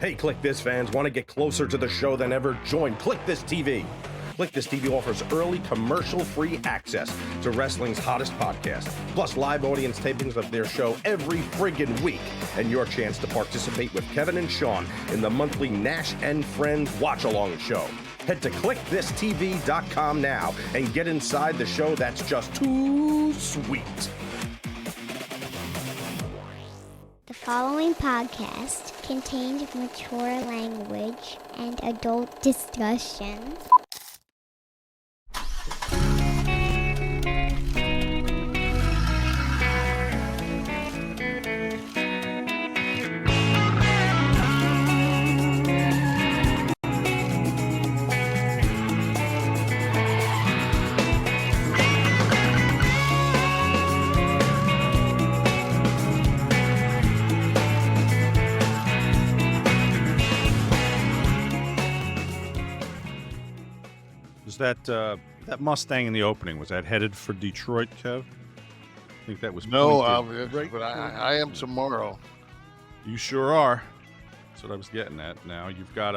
Hey, Kliq This fans, want to get closer to the show than ever? Join Kliq This TV. Kliq This TV offers early commercial-free access to wrestling's hottest podcast, plus live audience tapings of their show every friggin' week, and your chance to participate with Kevin and Sean in the monthly Nash and Friends watch-along show. Head to KliqThisTV.com now and get inside the show that's just too sweet. The following podcast contains mature language and adult discussion. That Mustang in the opening, was that headed for Detroit, Kev? I think that was right, but I am tomorrow. You sure are. That's what I was getting at. Now you've got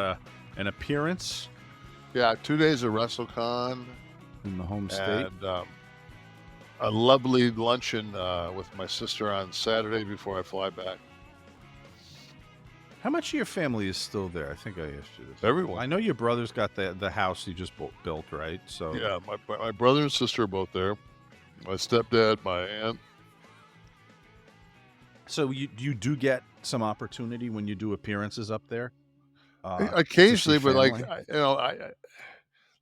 an appearance. Yeah, 2 days of WrestleCon in the home state, and a lovely luncheon with my sister on Saturday before I fly back. How much of your family is still there? I think I asked you this. Everyone. I know your brother's got the house he just built, right? So yeah, my brother and sister are both there. My stepdad, my aunt. So you do get some opportunity when you do appearances up there? Occasionally, but I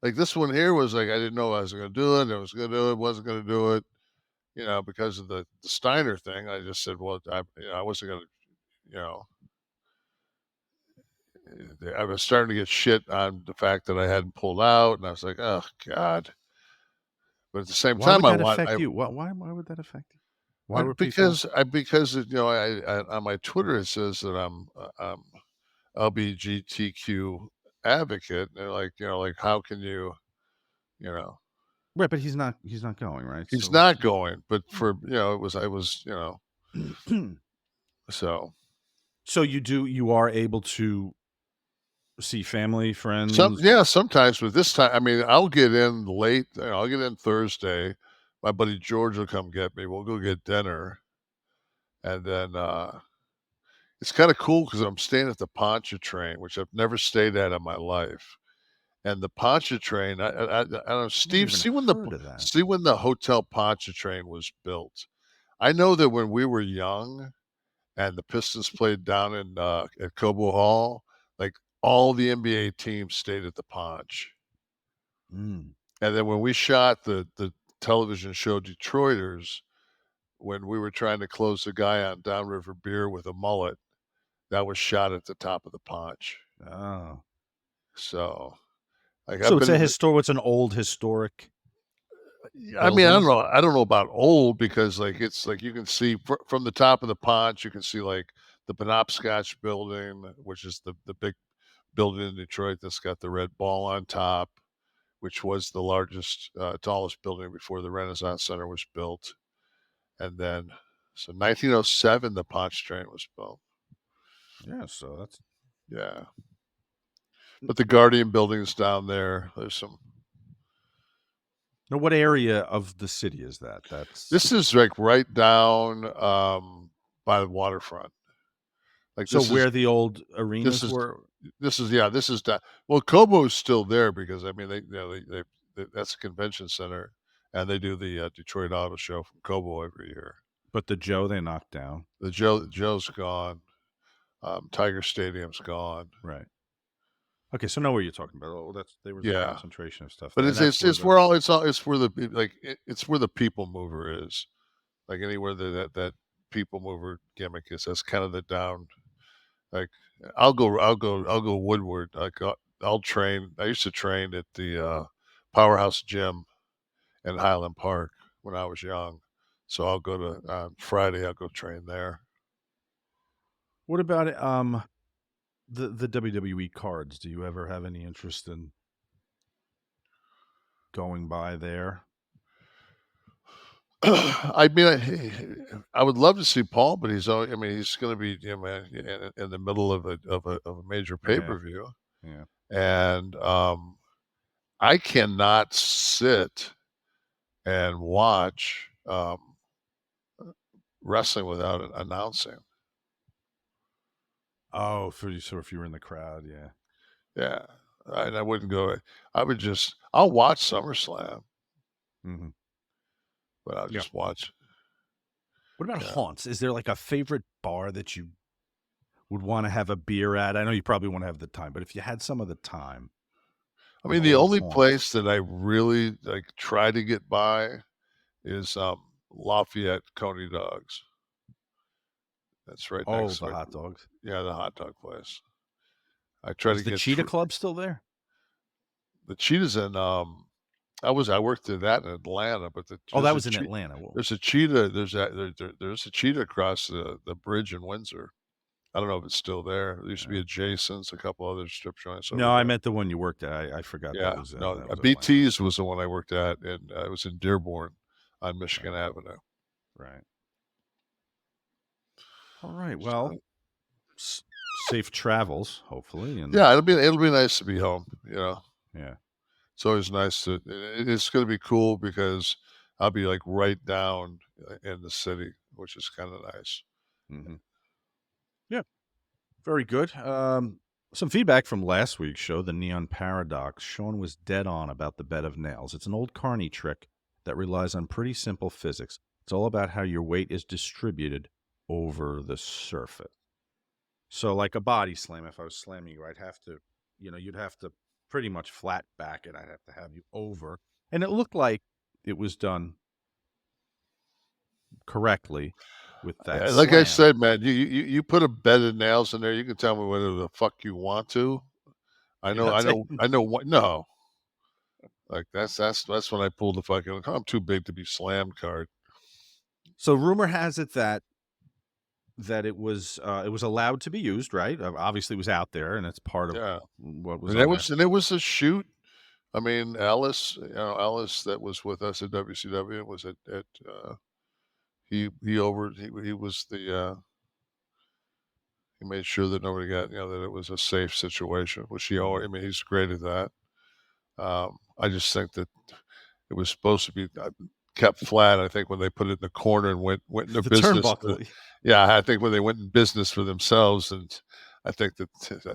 like this one here was like I didn't know I was going to do it. I was going to do it, wasn't going to do it. Because of the Steiner thing. I just said, well, I wasn't going to, I was starting to get shit on the fact that I hadn't pulled out, and I was like, "Oh God!" But at the same time, Why would that affect you? Why would that affect you? Why were because on my Twitter it says that I'm LGBTQ advocate, and like how can you, Right, but he's not going, right? He's not going, but for I was so. So you are able to see family, friends? Sometimes, but this time, I mean, I'll get in late. I'll get in Thursday. My buddy George will come get me. We'll go get dinner. And then it's kind of cool because I'm staying at the Pontchartrain, which I've never stayed at in my life. And the Pontchartrain, I don't know, Steve, see when the Hotel Pontchartrain was built. I know that when we were young and the Pistons played down in at Cobo Hall, like all the NBA teams stayed at the Ponch. And then when we shot the television show Detroiters, when we were trying to close the guy on Downriver Beer with a mullet, that was shot at the top of the Ponch. Oh. So it's an old historic building. I mean, I don't know about old because it's like you can see from the top of the Ponch, you can see like the Penobscot building, which is the big building in Detroit that's got the red ball on top, which was the largest, tallest building before the Renaissance Center was built. And then, so 1907, the Pontchartrain was built. Yeah, so that's... Yeah. But the Guardian building's down there. There's some... Now, what area of the city is that? This is like right down by the waterfront. Like so, where the old arenas were. This is well, Cobo's still there because I mean they that's a convention center, and they do the Detroit Auto Show from Cobo every year. But the Joe they knocked down. The Joe's gone. Tiger Stadium's gone. Right. Okay, so know where you're talking about. Oh, there was a concentration of stuff. But it's where the people mover is. Like anywhere that people mover gimmick is. That's kind of the down. Like I'll go Woodward. Like I'll train. I used to train at the Powerhouse Gym in Highland Park when I was young. So I'll go to Friday. I'll go train there. What about the WWE cards? Do you ever have any interest in going by there? I mean, I would love to see Paul, but he's going to be in the middle of a major pay per view, Yeah. and I cannot sit and watch wrestling without announcing. Oh, so if you were in the crowd, yeah. Yeah, and I wouldn't go. I'll watch SummerSlam, Mm-hmm. but I'll just watch. What about haunts? Is there like a favorite bar that you would want to have a beer at? I know you probably won't have the time, but if you had some of the time. I mean, the only place that I really try to get by is Lafayette Coney Dogs. That's right next to the hot dogs. Yeah, the hot dog place. I try to Is the get Cheetah Club still there? The Cheetah's in I worked at that in Atlanta, but that was in Atlanta. Whoa. There's a Cheetah. There's a Cheetah across the bridge in Windsor. I don't know if it's still there. There used to be a Jason's, a couple other strip joints. No, I meant the one you worked at. I forgot. Yeah, that was, no, that was BT's was the one I worked at, and it was in Dearborn on Michigan Avenue. Right. All right. Well, safe travels, hopefully. And yeah, it'll be nice to be home. Yeah. It's always nice to. It's going to be cool because I'll be right down in the city, which is kind of nice. Mm-hmm. Yeah, very good. Some feedback from last week's show, the Neon Paradox. Sean was dead on about the bed of nails. It's an old carny trick that relies on pretty simple physics. It's all about how your weight is distributed over the surface. So like a body slam, if I was slamming you, I'd have to, you'd have to pretty much flat back it. I'd have to have you over. And it looked like it was done correctly with that like slam. I said, man, you put a bed of nails in there, you can tell me whatever the fuck you want to. I know what. No, that's when I pulled the fucking. I'm too big to be slammed card. So rumor has it that it was allowed to be used, right? Obviously, it was out there, and it's part of what was. And it was a shoot. I mean, Ellis, Ellis that was with us at WCW was at he was the he made sure that nobody got that it was a safe situation, which he's great at that. I just think that it was supposed to be kept flat. I think when they put it in the corner and went into business, I think when they went in business for themselves, and I think that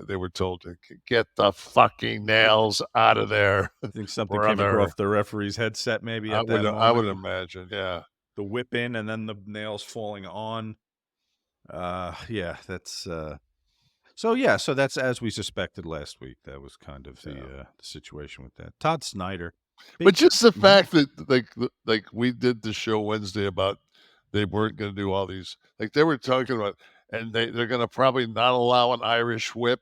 they were told to get the fucking nails out of there. I think something came across the referee's headset, maybe. I would imagine, yeah. The whip in and then the nails falling on. That's so that's as we suspected last week. That was kind of the situation with that. Todd Snyder. But just the fact that like we did the show Wednesday about they weren't going to do all these, they were talking about, and they're going to probably not allow an Irish whip,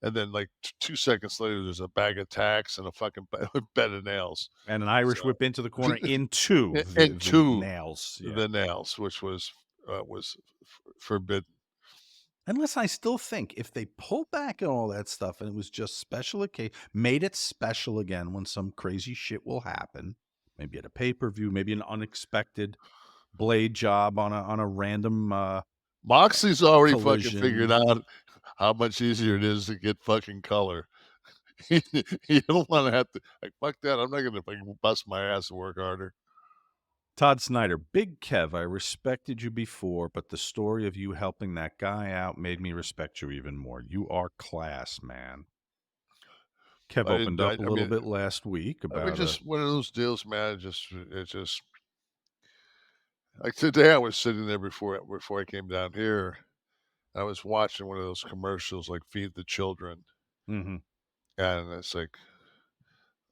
and then 2 seconds later there's a bag of tacks and a fucking bed of nails and an Irish whip into the corner into the nails, the nails, which was forbidden. Unless I still think if they pull back and all that stuff and it was just special occasion, made it special again when some crazy shit will happen, maybe at a pay-per-view, maybe an unexpected blade job on a random Moxley's already fucking figured out how much easier it is to get fucking color. You don't want to have to fuck that. I'm not going to fucking bust my ass and work harder. Todd Snyder, Big Kev, I respected you before, but the story of you helping that guy out made me respect you even more. You are class, man. Kev opened up a little bit last week about just one of those deals, man. It's just like today I was sitting there before I came down here. I was watching one of those commercials like Feed the Children. Mm-hmm. And it's like,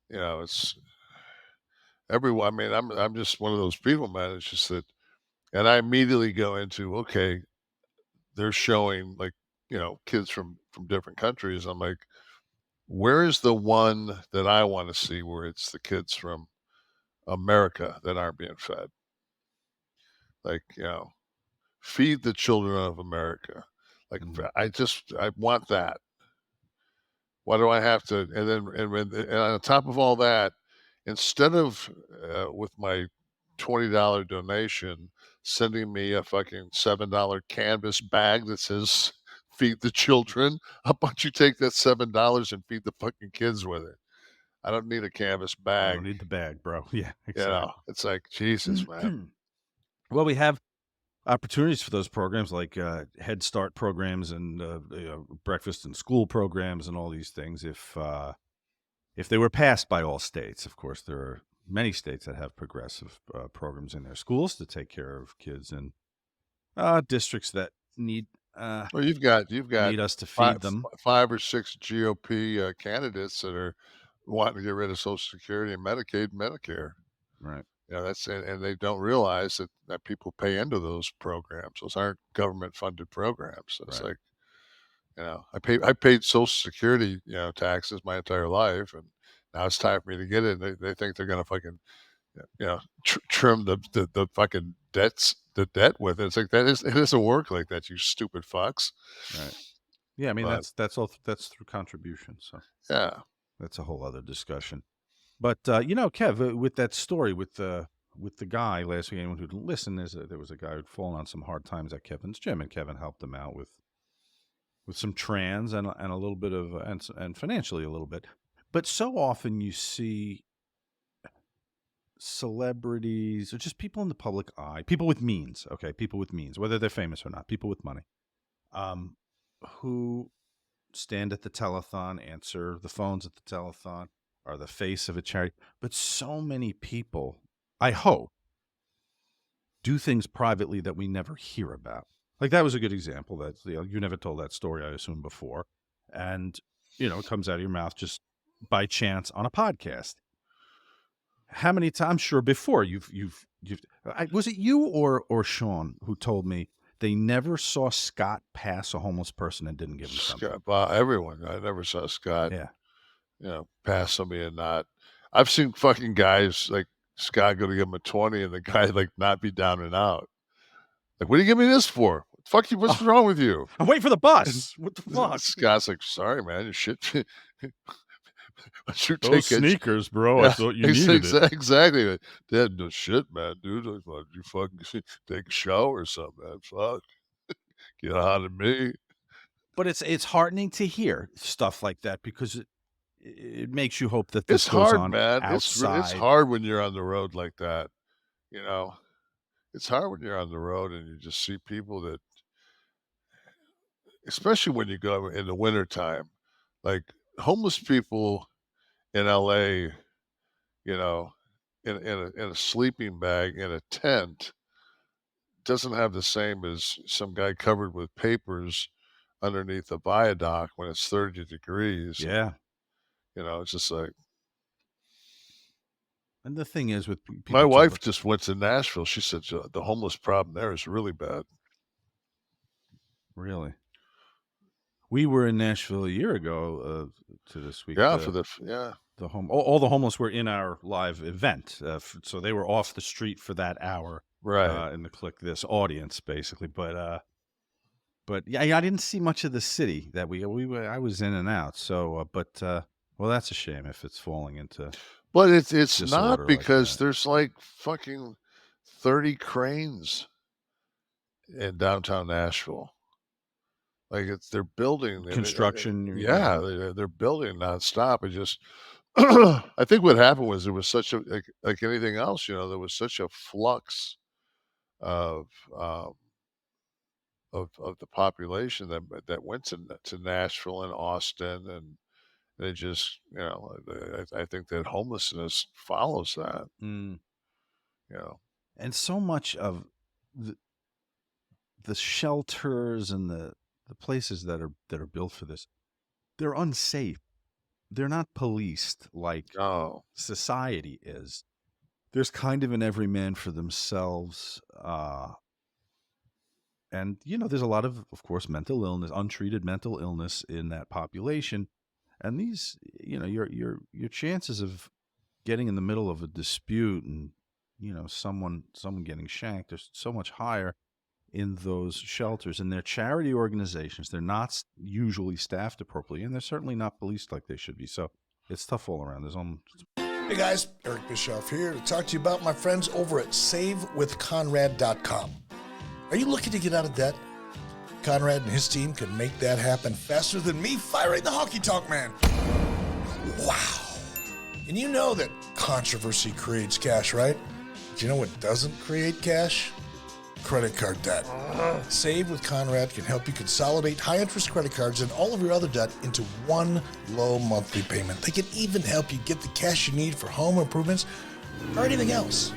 it's everyone. I mean, I'm just one of those people, man. It's just that, and I immediately go into, okay, they're showing kids from different countries. I'm like, where is the one that I want to see where it's the kids from America that aren't being fed? Feed the children of America. I want that. Why do I have to? And on top of all that, instead of with my $20 donation sending me a fucking $7 canvas bag that says feed the children. How about you take that $7 and feed the fucking kids with it? I don't need a canvas I bag. don't need the bag, bro. Yeah, You exactly. know, it's like, Jesus, man. Well, we have opportunities for those programs like Head Start programs and breakfast and school programs and all these things. If they were passed by all states, of course, there are many states that have progressive programs in their schools to take care of kids in districts that need Well, you've got need us to feed them. 5 or 6 GOP candidates that are wanting to get rid of Social Security and Medicaid, Medicare. Right. You know, and they don't realize that people pay into those programs. Those aren't government funded programs. So it's Right. like, you know, I paid Social Security, you know, taxes my entire life, and now it's time for me to get it. And they think they're gonna fucking, you know, trim the fucking the debt with it. It's like it doesn't work like that, you stupid fucks. Right. Yeah, I mean But that's through contributions. So yeah, that's a whole other discussion. But you know, Kev, with that story with the guy last week, anyone who didn't listen, there was a guy who'd fallen on some hard times at Kevin's gym, and Kevin helped him out with some trans and a little bit of and financially a little bit. But so often you see celebrities or just people in the public eye, people with means, whether they're famous or not, people with money, who stand at the telethon, answer the phones at the telethon, are the face of a charity. But so many people, I hope, do things privately that we never hear about. Like that was a good example. That you never told that story, I assume, before, and it comes out of your mouth just by chance on a podcast. How many times? I'm sure before was it you or Sean who told me they never saw Scott pass a homeless person and didn't give him something? Everyone. I never saw Scott, Yeah. pass somebody and not. I've seen fucking guys like Scott go to give him a 20 and the guy like not be down and out. Like, what do you give me this for? Fuck you, what's wrong with you? I'm waiting for the bus. What the fuck? Scott's like, sorry, man, your shit. Those sneakers, bro. I thought you needed it. Exactly. Dad, no shit, man, dude. You fucking take a shower or something, man. Fuck. Get out of me. But it's heartening to hear stuff like that because it makes you hope that this goes hard, on man. outside. It's hard when you're on the road like that. You know, it's hard when you're on the road and you just see people that, especially when you go in the wintertime, like homeless people in LA, in a sleeping bag in a tent doesn't have the same as some guy covered with papers underneath a viaduct when it's 30 degrees. Yeah. It's just like. And the thing is with people, my wife just went to Nashville. She said the homeless problem there is really bad. Really? We were in Nashville a year ago to this week. Yeah, the all the homeless were in our live event, so they were off the street for that hour, right? In the Kliq This audience, basically. But yeah, I didn't see much of the city that I was in and out. So, well, that's a shame if it's falling into. But it's not because like there's like fucking 30 cranes in downtown Nashville. Like they're building construction. They're building nonstop. It just, I think what happened was there was such a like anything else, there was such a flux of the population that went to Nashville and Austin, and they just, I think that homelessness follows that. And so much of the shelters and the places that are built for this, they're unsafe. They're not policed like society is. There's kind of an every man for themselves. And, there's a lot of course, mental illness, untreated mental illness in that population. And these, your chances of getting in the middle of a dispute and, someone getting shanked are so much higher in those shelters. And they're charity organizations. They're not usually staffed appropriately, and they're certainly not policed like they should be. So it's tough all around. Hey guys, Eric Bischoff here to talk to you about my friends over at SaveWithConrad.com. Are you looking to get out of debt? Conrad and his team can make that happen faster than me firing the honky tonk man. Wow. And you know that controversy creates cash, right? But you know what doesn't create cash? Credit card debt. Save with Conrad can help you consolidate high-interest credit cards and all of your other debt into one low monthly payment. They can even help you get the cash you need for home improvements or anything else.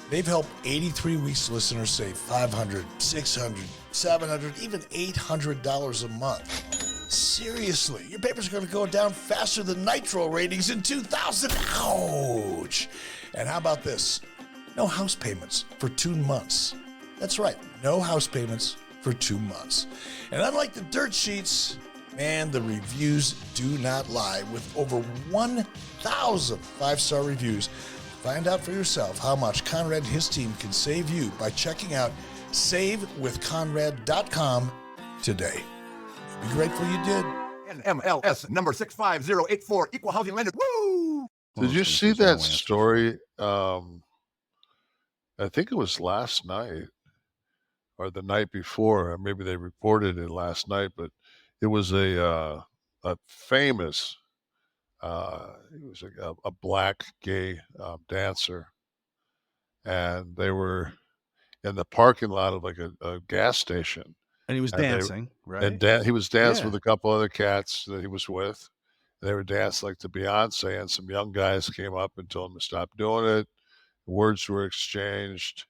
They've helped 83 Weeks listeners save $500, $600, $700, even $800 a month. Seriously, your papers are going to go down faster than Nitro ratings in 2000. Ouch! And how about this? No house payments for 2 months. That's right, no house payments for 2 months. And unlike the dirt sheets, man, the reviews do not lie. With over 1,000 five-star reviews, find out for yourself how much Conrad and his team can save you by checking out SaveWithConrad.com today. You'll be grateful you did. NMLS number 65084, equal housing lender. Woo! Did you see that story? I think it was last night or the night before, or maybe they reported it last night, but it was a famous, it was a black gay dancer, and they were in the parking lot of like a gas station. And he was dancing, right? And he was dancing with a couple other cats that he was with. They were dancing like to Beyonce, and some young guys came up and told him to stop doing it. Words were exchanged,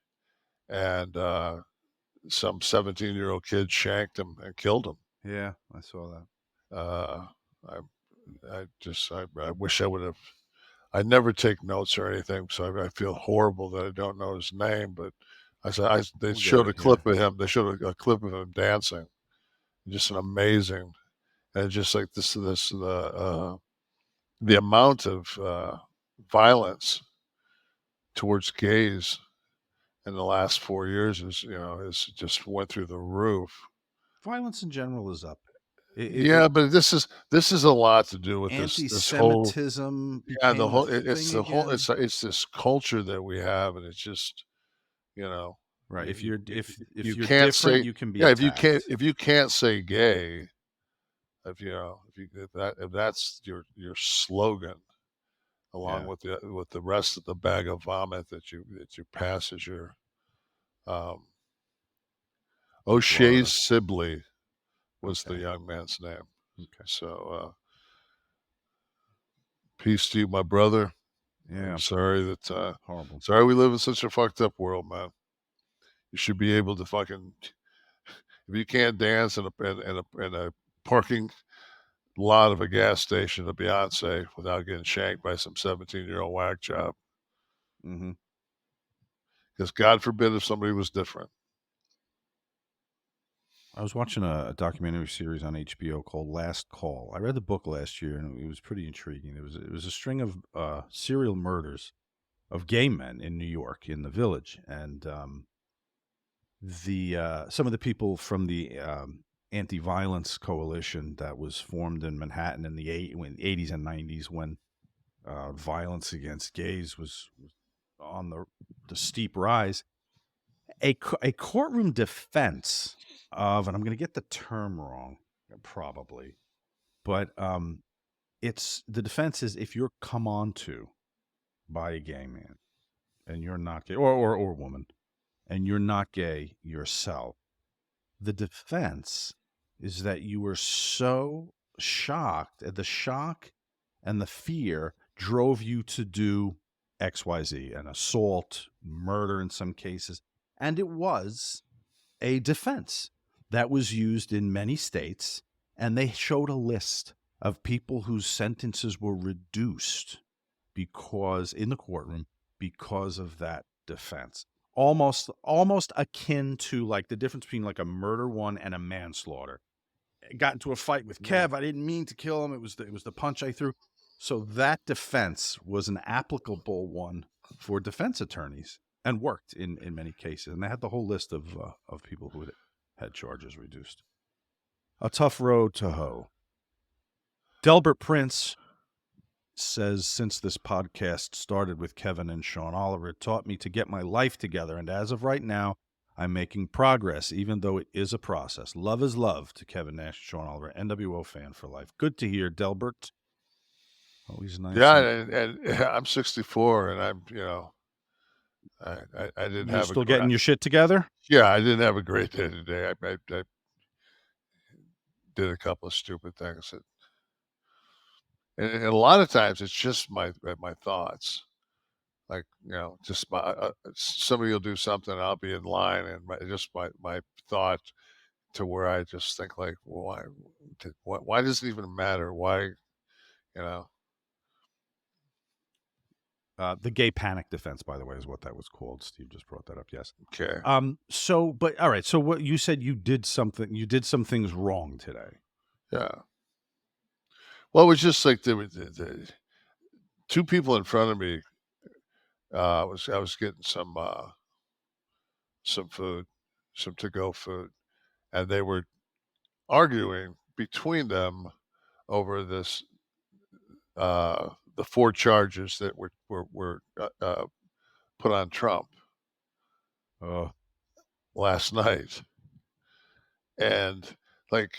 and some 17-year-old kid shanked him and killed him. Yeah, I saw that. I wish I would have. I never take notes or anything, so I feel horrible that I don't know his name. But they showed a clip of him. They showed a clip of him dancing, just an amazing, and just like the amount of violence towards gays in the last 4 years is just went through the roof. Violence in general is up. But this is a lot to do with this whole anti-Semitism. It's this culture that we have, and it's just right. If you're you different, can't say you can be attacked. if you can't say gay, if that's your slogan, along with the rest of the bag of vomit that you pass as your O'Shea Sibley was the young man's name. Okay. So peace to you, my brother. Yeah. I'm sorry that horrible. Sorry we live in such a fucked up world, man. You should be able to fucking, if you can't dance in a parking lot of a gas station to Beyonce without getting shanked by some 17-year-old whack job. Mm-hmm. Because God forbid if somebody was different. I was watching a documentary series on HBO called Last Call. I read the book last year, and it was pretty intriguing. It was a string of serial murders of gay men in New York, in the Village, and some of the people from the anti-violence coalition that was formed in Manhattan in the 80s and 90s, when violence against gays was on the steep rise. A courtroom defense of, and I'm going to get the term wrong, probably, but it's the defense is if you're come on to by a gay man and you're not gay, or woman, and you're not gay yourself, the defense is that you were so shocked, the shock and the fear drove you to do XYZ, an assault, murder in some cases. And it was a defense that was used in many states, and they showed a list of people whose sentences were reduced in the courtroom because of that defense. Almost akin to like the difference between like a murder one and a manslaughter. I got into a fight with Kev. I didn't mean to kill him. It was the punch I threw. So that defense was an applicable one for defense attorneys and worked in many cases. And they had the whole list of people who had charges reduced. A tough road to hoe. Delbert Prince says, since this podcast started with Kevin and Sean Oliver, it taught me to get my life together. And as of right now, I'm making progress, even though it is a process. Love is love to Kevin Nash, Sean Oliver, NWO fan for life. Good to hear, Delbert. Always nice. Yeah, and I'm 64, and I'm, I didn't You're have still getting your shit together? Yeah, I didn't have a great day today. I did a couple of stupid things. And a lot of times it's just my thoughts. Like, just somebody will do something, I'll be in line, and my thought to where I just think like, well, why does it even matter? Why, The gay panic defense, by the way, is what that was called. Steve just brought that up. Yes. Okay. But all right. So what you said, you did some things wrong today. Yeah. Well, it was just like the two people in front of me. I was getting some food, some to-go food, and they were arguing between them over this the 4 charges that were put on Trump last night, and like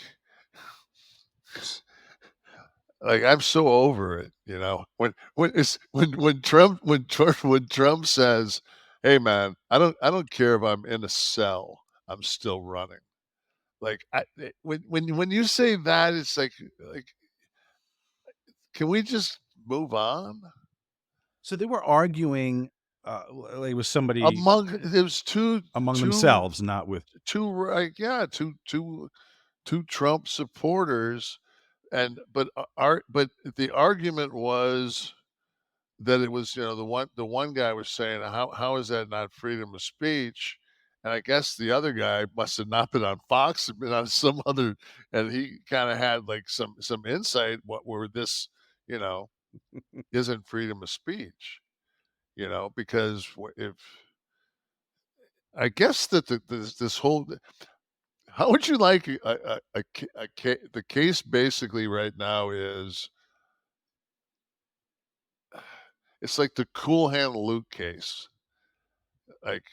I'm so over it, when Trump says, "Hey man, I don't care if I'm in a cell, I'm still running." Like when you say that, it's like can we just move on? So they were arguing like with somebody There was two themselves, not with two Trump supporters, but the argument was that it was, the one guy was saying, how is that not freedom of speech? And I guess the other guy must have not been on Fox, been on some other, and he kind of had like some insight where this, isn't freedom of speech, because if I guess that this whole, how would you like the case basically right now is, it's like the Cool Hand Luke case. Like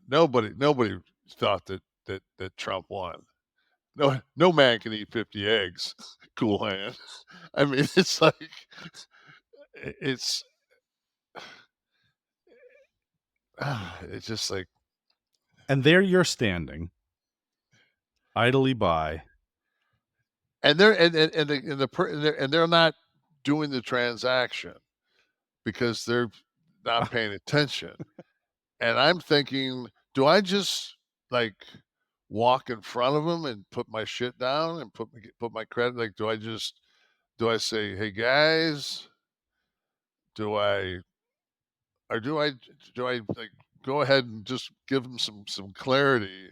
nobody thought that Trump won. No man can eat 50 eggs. Cool Hand. I mean, it's like it's just like, and there you're standing idly by, and they're not doing the transaction because they're not paying attention. And I'm thinking, do I just like walk in front of them and put my shit down and put my credit? Like, do I say, hey guys, do I like go ahead and just give them some clarity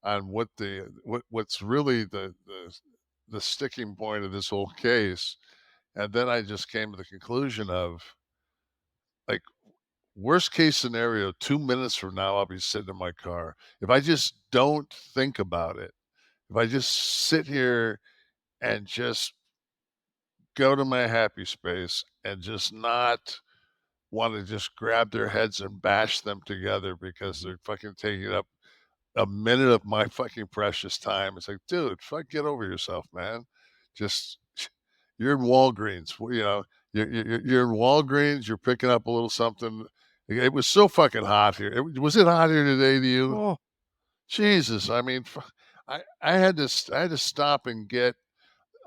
on what's really the sticking point of this whole case? And then I just came to the conclusion of, like, worst case scenario, 2 minutes from now, I'll be sitting in my car. If I just don't think about it, if I just sit here and just go to my happy space and just not want to just grab their heads and bash them together because they're fucking taking up a minute of my fucking precious time. It's like, dude, get over yourself, man. Just, you're in Walgreens, you're in Walgreens, you're picking up a little something. It was so fucking hot here. Was it hot here today to you? oh, Jesus. I mean, I had to stop and get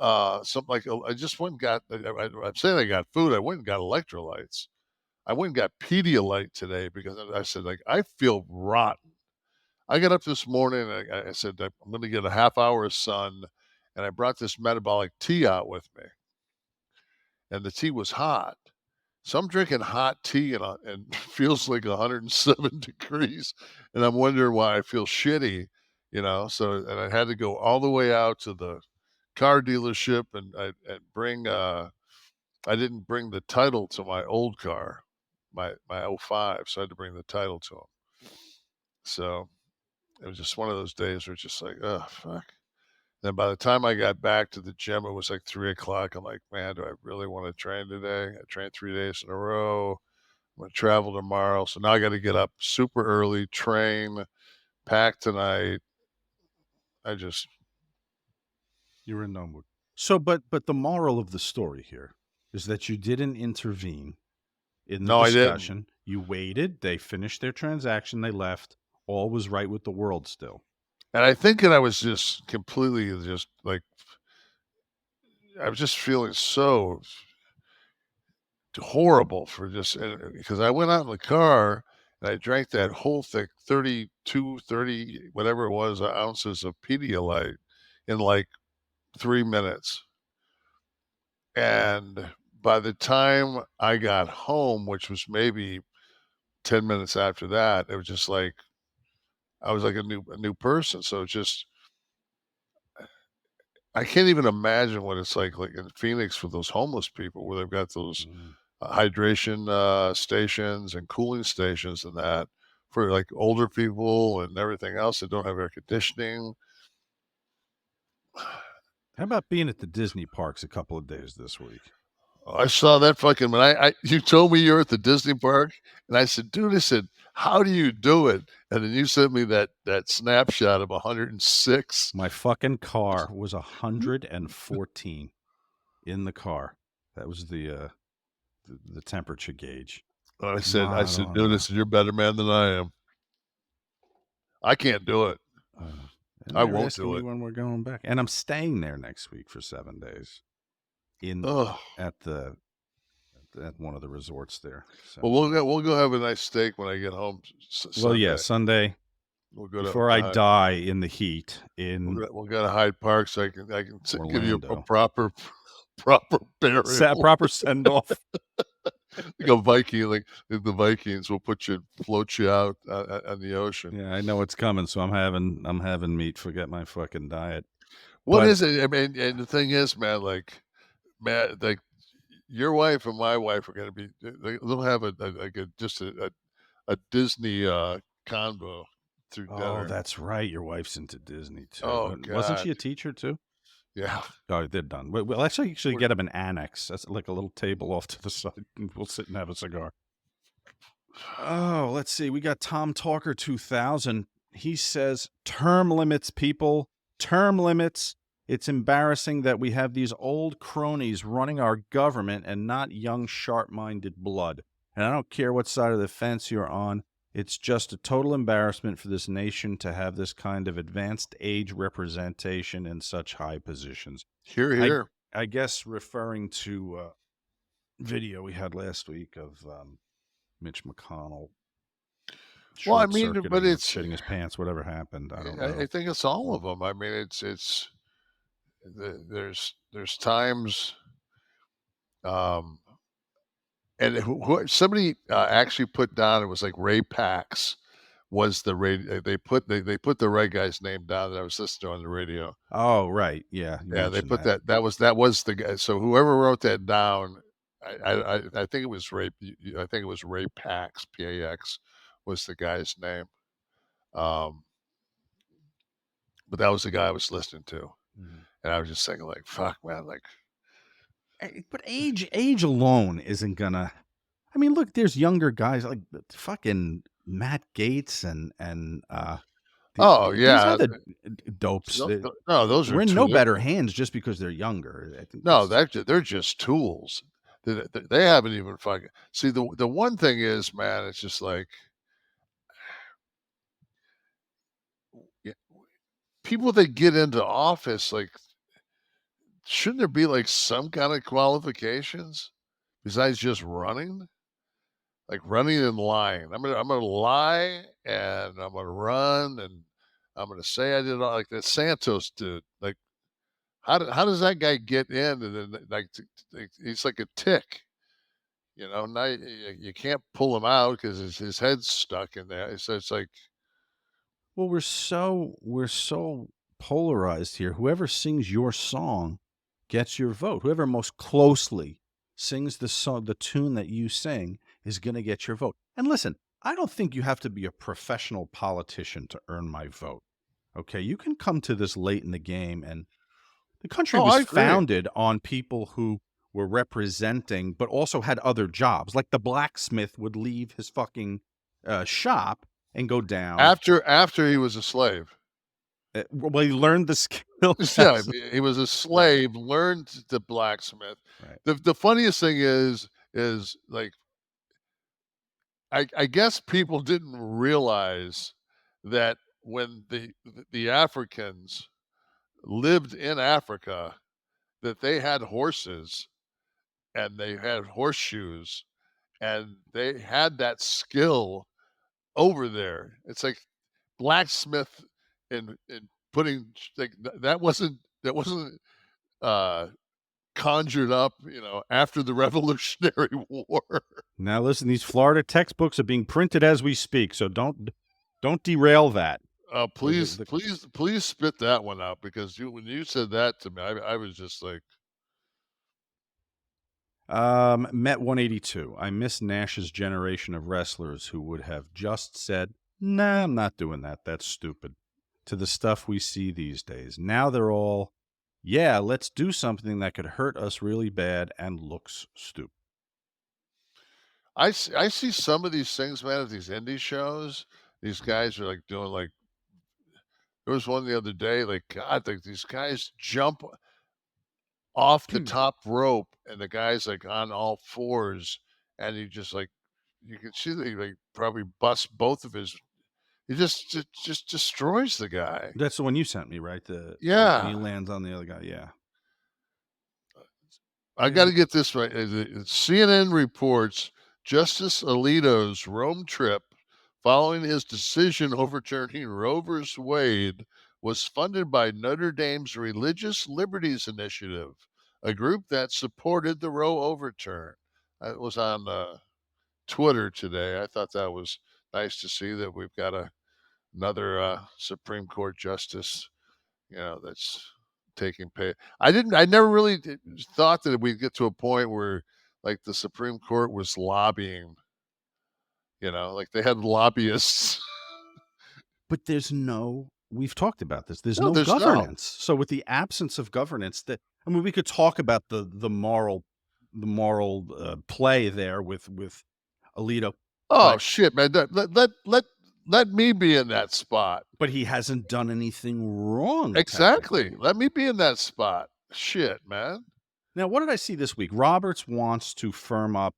something. Like, I just went and got, I'm saying I got food. I went and got electrolytes. I went and got Pedialyte today because I said, like, I feel rotten. I got up this morning and I said, I'm going to get a half hour of sun, and I brought this metabolic tea out with me, and the tea was hot. So I'm drinking hot tea and it feels like 107 degrees, and I'm wondering why I feel shitty, So, and I had to go all the way out to the car dealership and bring. I didn't bring the title to my old car, my 05, so I had to bring the title to him. So it was just one of those days where it's just like, oh fuck. Then by the time I got back to the gym, it was like 3 o'clock. I'm like, man, do I really want to train today? I trained 3 days in a row. I'm going to travel tomorrow. So now I got to get up super early, train, pack tonight. You're in no mood. So, but the moral of the story here is that you didn't intervene in the No, I didn't. discussion. You waited. They finished their transaction. They left. All was right with the world still. And I think that I was just completely just like, I was just feeling so horrible for just, because I went out in the car and I drank that whole thick 30, whatever it was, ounces of Pedialyte in like 3 minutes. And by the time I got home, which was maybe 10 minutes after that, it was just like, I was like a new person. So it's just, I can't even imagine what it's like in Phoenix for those homeless people where they've got those hydration stations and cooling stations and that for like older people and everything else that don't have air conditioning. How about being at the Disney parks a couple of days this week? I saw that fucking, when you told me you're at the Disney park, and I said, dude, I said, how do you do it? And then you sent me that snapshot of 106. My fucking car was 114 in the car. That was the temperature gauge. I said, dude, I said, you're a better man than I am. I can't do it. I won't do it when we're going back. And I'm staying there next week for 7 days at one of the resorts there. So. Well, we'll go have a nice steak when I get home. Well, yeah, Sunday. We'll go before I die in the heat. We'll go to Hyde Park so I can Orlando. give you a proper burial, proper send off. Like a Viking, like the Vikings will float you out on the ocean. Yeah, I know it's coming, so I'm having meat. Forget my fucking diet. What is it? I mean, and the thing is, man, like your wife and my wife are going to be. They'll have a Disney convo through dinner. Oh, that's right. Your wife's into Disney too. Oh, God. Wasn't she a teacher too? Yeah. Oh, they're done. We'll actually get them an annex. That's like a little table off to the side. And we'll sit and have a cigar. Oh, let's see. We got Tom Talker 2000. He says, term limits, people. Term limits. It's embarrassing that we have these old cronies running our government and not young, sharp-minded blood. And I don't care what side of the fence you're on. It's just a total embarrassment for this nation to have this kind of advanced age representation in such high positions. Here. I guess referring to a video we had last week of Mitch McConnell. Well, I mean, but it's shitting his pants. Whatever happened, I don't know. I think it's all of them. I mean, it's there's times. And somebody actually put down, it was like Ray Pax was the radio. They put the right guy's name down that I was listening to on the radio. Oh, right. Yeah. Yeah. They put that was the guy. So whoever wrote that down, I think it was Ray. I think it was Ray Pax, PAX was the guy's name. But that was the guy I was listening to. Mm-hmm. And I was just thinking like, fuck, man, like. But age alone isn't gonna. I mean, look, there's younger guys like fucking Matt Gaetz and yeah, these are the dopes. No, those are we're in no better hands just because they're younger. I think no, they're just tools. They haven't even fucking see the one thing is, man, it's just like people that get into office like. Shouldn't there be like some kind of qualifications besides just running? Like running in line. I'm gonna lie and I'm gonna run and I'm gonna say I did all like that Santos dude. Like how does that guy get in and then like he's like a tick, you know? Now you can't pull him out because his head's stuck in there. So it's like, well, we're so polarized here. Whoever sings your song gets your vote. Whoever most closely sings the tune that you sing is going to get your vote. And listen, I don't think you have to be a professional politician to earn my vote. Okay, you can come to this late in the game and The country Oh, I was agree. founded on people who were representing, but also had other jobs. Like the blacksmith would leave his fucking shop and go down. After he was a slave. Well, he learned the skill. Yeah, he was a slave, learned the blacksmith. Right. The funniest thing is like, I guess people didn't realize that when the Africans lived in Africa, that they had horses and they had horseshoes and they had that skill over there. It's like blacksmith and putting, like, that wasn't conjured up, after the Revolutionary War. Now listen, these Florida textbooks are being printed as we speak, so don't derail that. Please spit that one out, because when you said that to me, I was just like, Met 182. I miss Nash's generation of wrestlers who would have just said, "Nah, I'm not doing that. That's stupid," to the stuff we see these days. Now they're all, "Yeah, let's do something that could hurt us really bad and looks stupid." I see some of these things, man, at these indie shows. These guys are like doing, like, there was one the other day, like, God, like, these guys jump off the top rope and the guy's like on all fours, and he just, like, you can see that he, like, probably busts both of his, he just destroys the guy. That's the one you sent me, right? Yeah. And he lands on the other guy. Yeah. I got to get this right. CNN reports Justice Alito's Rome trip following his decision overturning Roe v. Wade was funded by Notre Dame's Religious Liberties Initiative, a group that supported the Roe overturn. It was on Twitter today. I thought that was nice to see that we've got another Supreme Court justice, that's taking pay. I never really thought that we'd get to a point where, like, the Supreme Court was lobbying, like they had lobbyists. But we've talked about this. There's No, no there's no. governance. So with the absence of governance, we could talk about the moral play there with Alito. Oh, shit, man. Let me be in that spot. But he hasn't done anything wrong. Exactly. Let me be in that spot. Shit, man. Now, what did I see this week? Roberts wants to firm up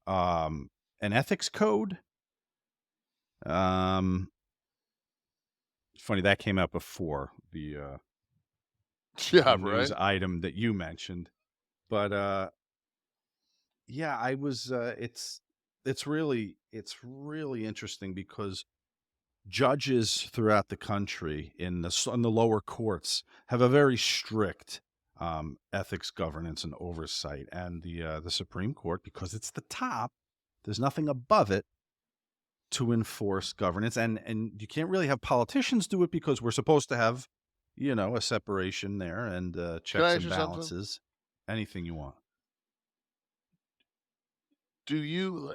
an ethics code. It's funny that came out before the news item that you mentioned, but yeah, I was. It's really interesting because judges throughout the country in the lower courts have a very strict ethics governance and oversight, and the Supreme Court, because it's the top, there's nothing above it to enforce governance, and you can't really have politicians do it because we're supposed to have, a separation there and checks and balances. Anything you want.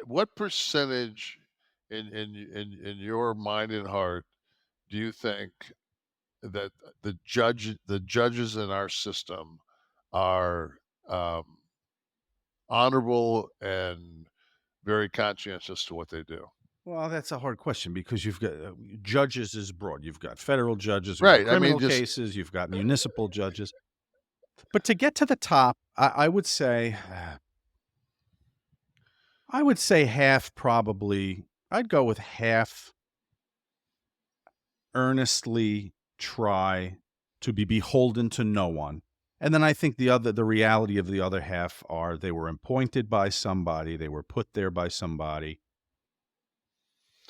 What percentage in your mind and heart do you think that the judges in our system are honorable and very conscientious to what they do? Well, that's a hard question because you've got judges is broad. You've got federal judges, right? Criminal cases. You've got municipal judges. But to get to the top, I would say half probably. I'd go with half earnestly try to be beholden to no one. And then I think the reality of the other half are they were appointed by somebody, they were put there by somebody.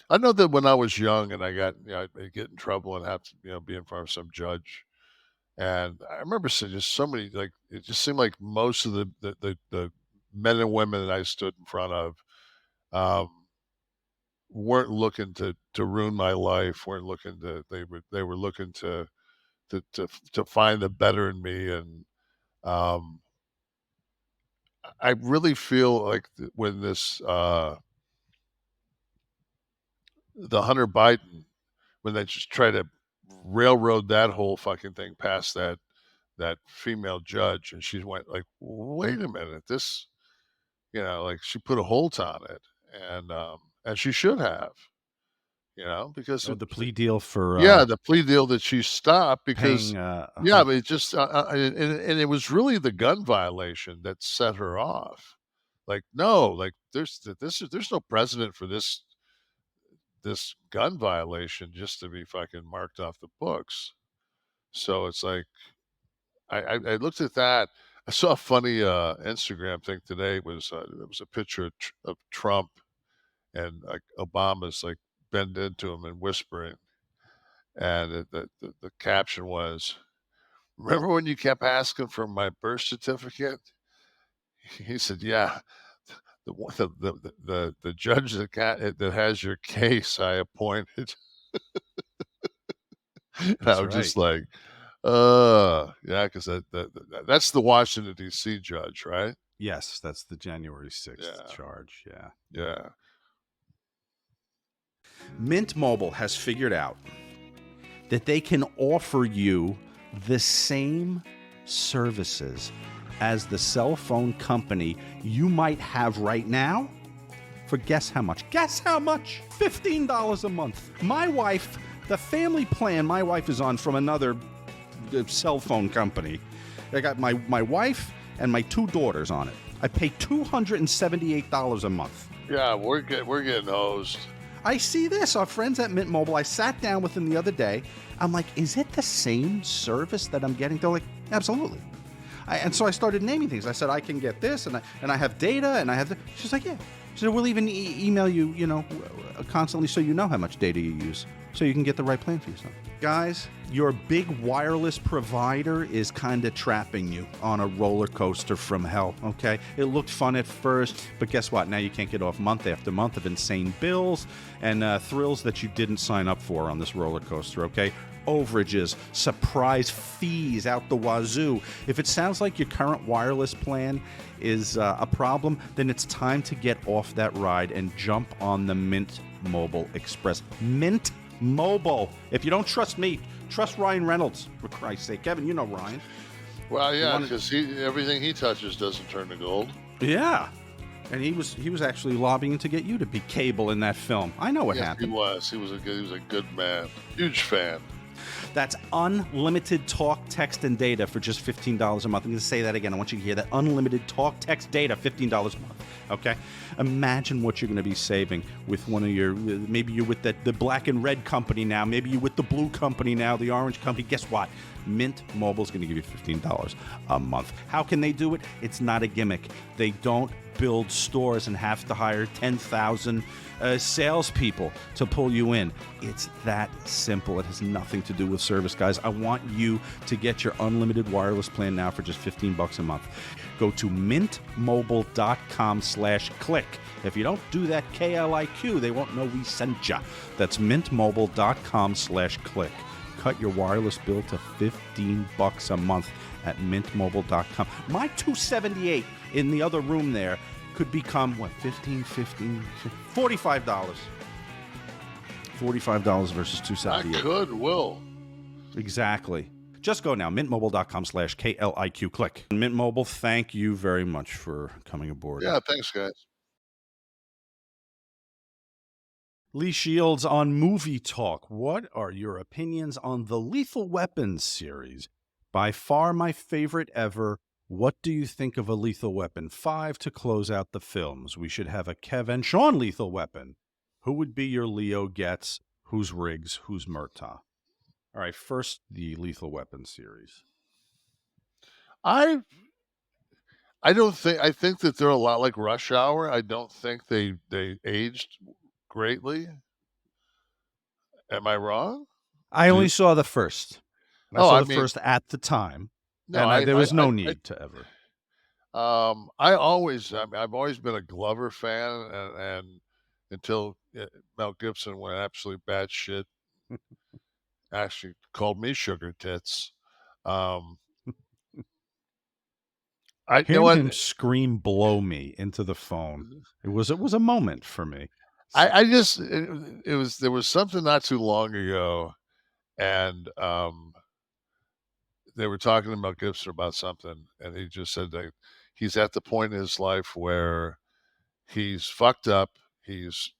I know that when I was young and I got, I'd get in trouble and have to, be in front of some judge. And I remember seeing just so many, like, it just seemed like most of the men and women that I stood in front of weren't looking to ruin my life, weren't looking to, they were looking to find the better in me. And I really feel like when this, the Hunter Biden, when they just try to railroad that whole fucking thing past that that female judge, and she went like, wait a minute, this, like she put a halt on it, and she should have, because the plea deal for the plea deal that she stopped because paying. but it just and it was really the gun violation that set her off. Like, no, like there's no precedent for this gun violation just to be fucking marked off the books. So it's like I looked at that. I saw a funny Instagram thing today. It was a picture of Trump and like Obama's like bend into him and whispering, and the caption was, "Remember when you kept asking for my birth certificate?" He said, "Yeah, the judge that has your case, I appointed." And I was just like, yeah, because that's the Washington D.C. judge, right? Yes, that's the January 6th charge. Yeah. Mint Mobile has figured out that they can offer you the same services as the cell phone company you might have right now for guess how much? Guess how much? $15 a month. My wife, the family plan my wife is on from another cell phone company. I got my wife and my 2 daughters on it. I pay $278 a month. Yeah, we're getting hosed. I see this. Our friends at Mint Mobile, I sat down with them the other day. I'm like, is it the same service that I'm getting? They're like, absolutely. And so I started naming things. I said, I can get this, and I have data, and I have... She's like, yeah. She said, we'll even email you, constantly so you know how much data you use, so you can get the right plan for yourself. Guys, your big wireless provider is kind of trapping you on a roller coaster from hell, okay? It looked fun at first, but guess what? Now you can't get off month after month of insane bills and thrills that you didn't sign up for on this roller coaster, okay? Overages, surprise fees out the wazoo. If it sounds like your current wireless plan is a problem, then it's time to get off that ride and jump on the Mint Mobile Express. Mint Mobile. If you don't trust me, trust Ryan Reynolds, for Christ's sake. Kevin, you know Ryan. Well, yeah, because everything he touches doesn't turn to gold. Yeah. And he was actually lobbying to get you to be Cable in that film. I know what happened. He was. He was a good man. Huge fan. That's unlimited talk, text, and data for just $15 a month. I'm going to say that again. I want you to hear that. Unlimited talk, text, data, $15 a month. Okay? Imagine what you're going to be saving with one of your... Maybe you're with the black and red company now. Maybe you're with the blue company now, the orange company. Guess what? Mint Mobile is going to give you $15 a month. How can they do it? It's not a gimmick. They don't build stores and have to hire 10,000 salespeople to pull you in. It's that simple. It has nothing to do with service, guys. I want you to get your unlimited wireless plan now for just $15 a month. Go to mintmobile.com/Kliq. If you don't do that KLIQ, they won't know we sent you. That's mintmobile.com/Kliq. Cut your wireless bill to $15 a month at mintmobile.com. My $278 in the other room there could become, what, $45. $45 versus $278. I will. Exactly. Just go now, mintmobile.com/KLIQ. Kliq. Mint Mobile, thank you very much for coming aboard. Yeah, thanks, guys. Lee Shields on Movie Talk. What are your opinions on the Lethal Weapon series? By far my favorite ever. What do you think of a Lethal Weapon 5 to close out the films? We should have a Kev and Sean Lethal Weapon. Who would be your Leo Getz? Who's Riggs? Who's Murtaugh? All right, first, the Lethal Weapon series. I think that they're a lot like Rush Hour. I don't think they aged greatly. Am I wrong? I only saw the first. I saw the first at the time. No, and there was no need to ever. I've always been a Glover fan, and until Mel Gibson went absolutely batshit, actually called me sugar tits. Hearing him scream "blow me" into the phone. It was a moment for me. There was something not too long ago, and they were talking about Gibson about something, and he just said that he's at the point in his life where he's fucked up. He's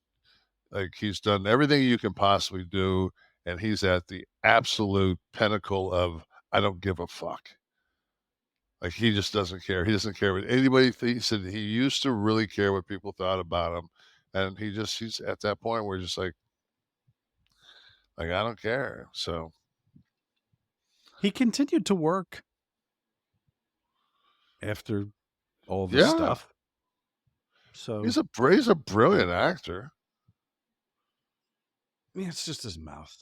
done everything you can possibly do, and he's at the absolute pinnacle of I don't give a fuck. Like, he just doesn't care. He doesn't care what anybody thinks. He said he used to really care what people thought about him, and he's at that point where just like I don't care. So He continued to work after all this stuff. So he's a brilliant actor. Yeah, it's just his mouth.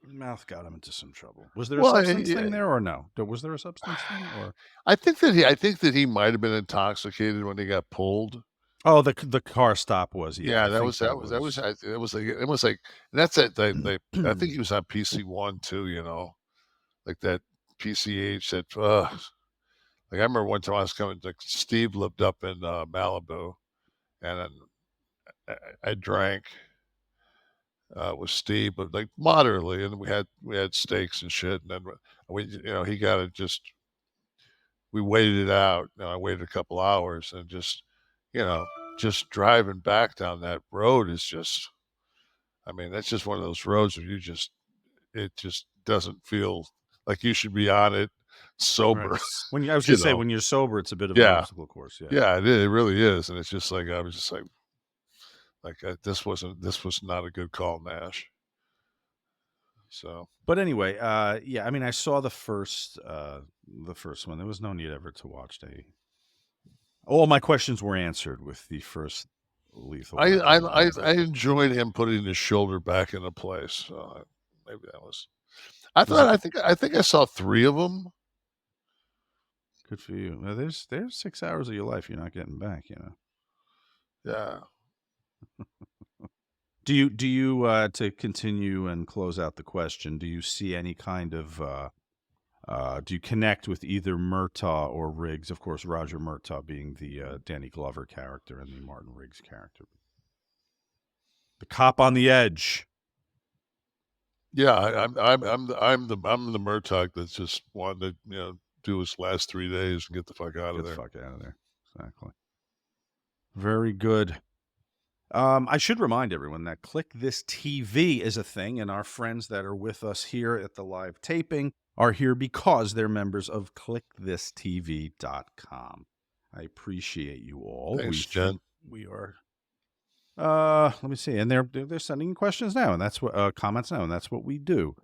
His mouth got him into some trouble. Was there a substance thing there, or no? Was there a substance thing, or I think that he might have been intoxicated when he got pulled. Oh, the car stop was. That was like that's it. I think he was on PC1 too. You know, like that PCH that. Like I remember one time I was coming. Like Steve lived up in Malibu, and I drank with Steve, but like moderately, and we had steaks and shit, and then he got it. We waited it out. I waited a couple hours, and just driving back down that road is just. I mean, that's just one of those roads where it just doesn't feel like you should be on it sober. Right. When I was going to say, when you're sober, it's a bit of an obstacle course. Yeah, it really is, and it's just like I was just like this was not a good call, Nash. So, but anyway, I mean, I saw the first one. There was no need ever to watch all my questions were answered with the first Lethal. I enjoyed him putting his shoulder back into place. Maybe that was. I think I saw 3 of them. Good for you. Now, there's 6 hours of your life you're not getting back. Yeah. Do you to continue and close out the question? Do you see any kind of do you connect with either Murtaugh or Riggs? Of course, Roger Murtaugh being the Danny Glover character and the Martin Riggs character, the cop on the edge. Yeah, I'm the Murtaugh that's just wanted to do his last 3 days and get the fuck out of there. Get the fuck out of there. Exactly. Very good. I should remind everyone that Kliq This TV is a thing, and our friends that are with us here at the live taping are here because they're members of KliqThisTV.com. I appreciate you all. Thanks, Jen. We are. Let me see, and they're sending questions now, and that's what comments now, and that's what we do.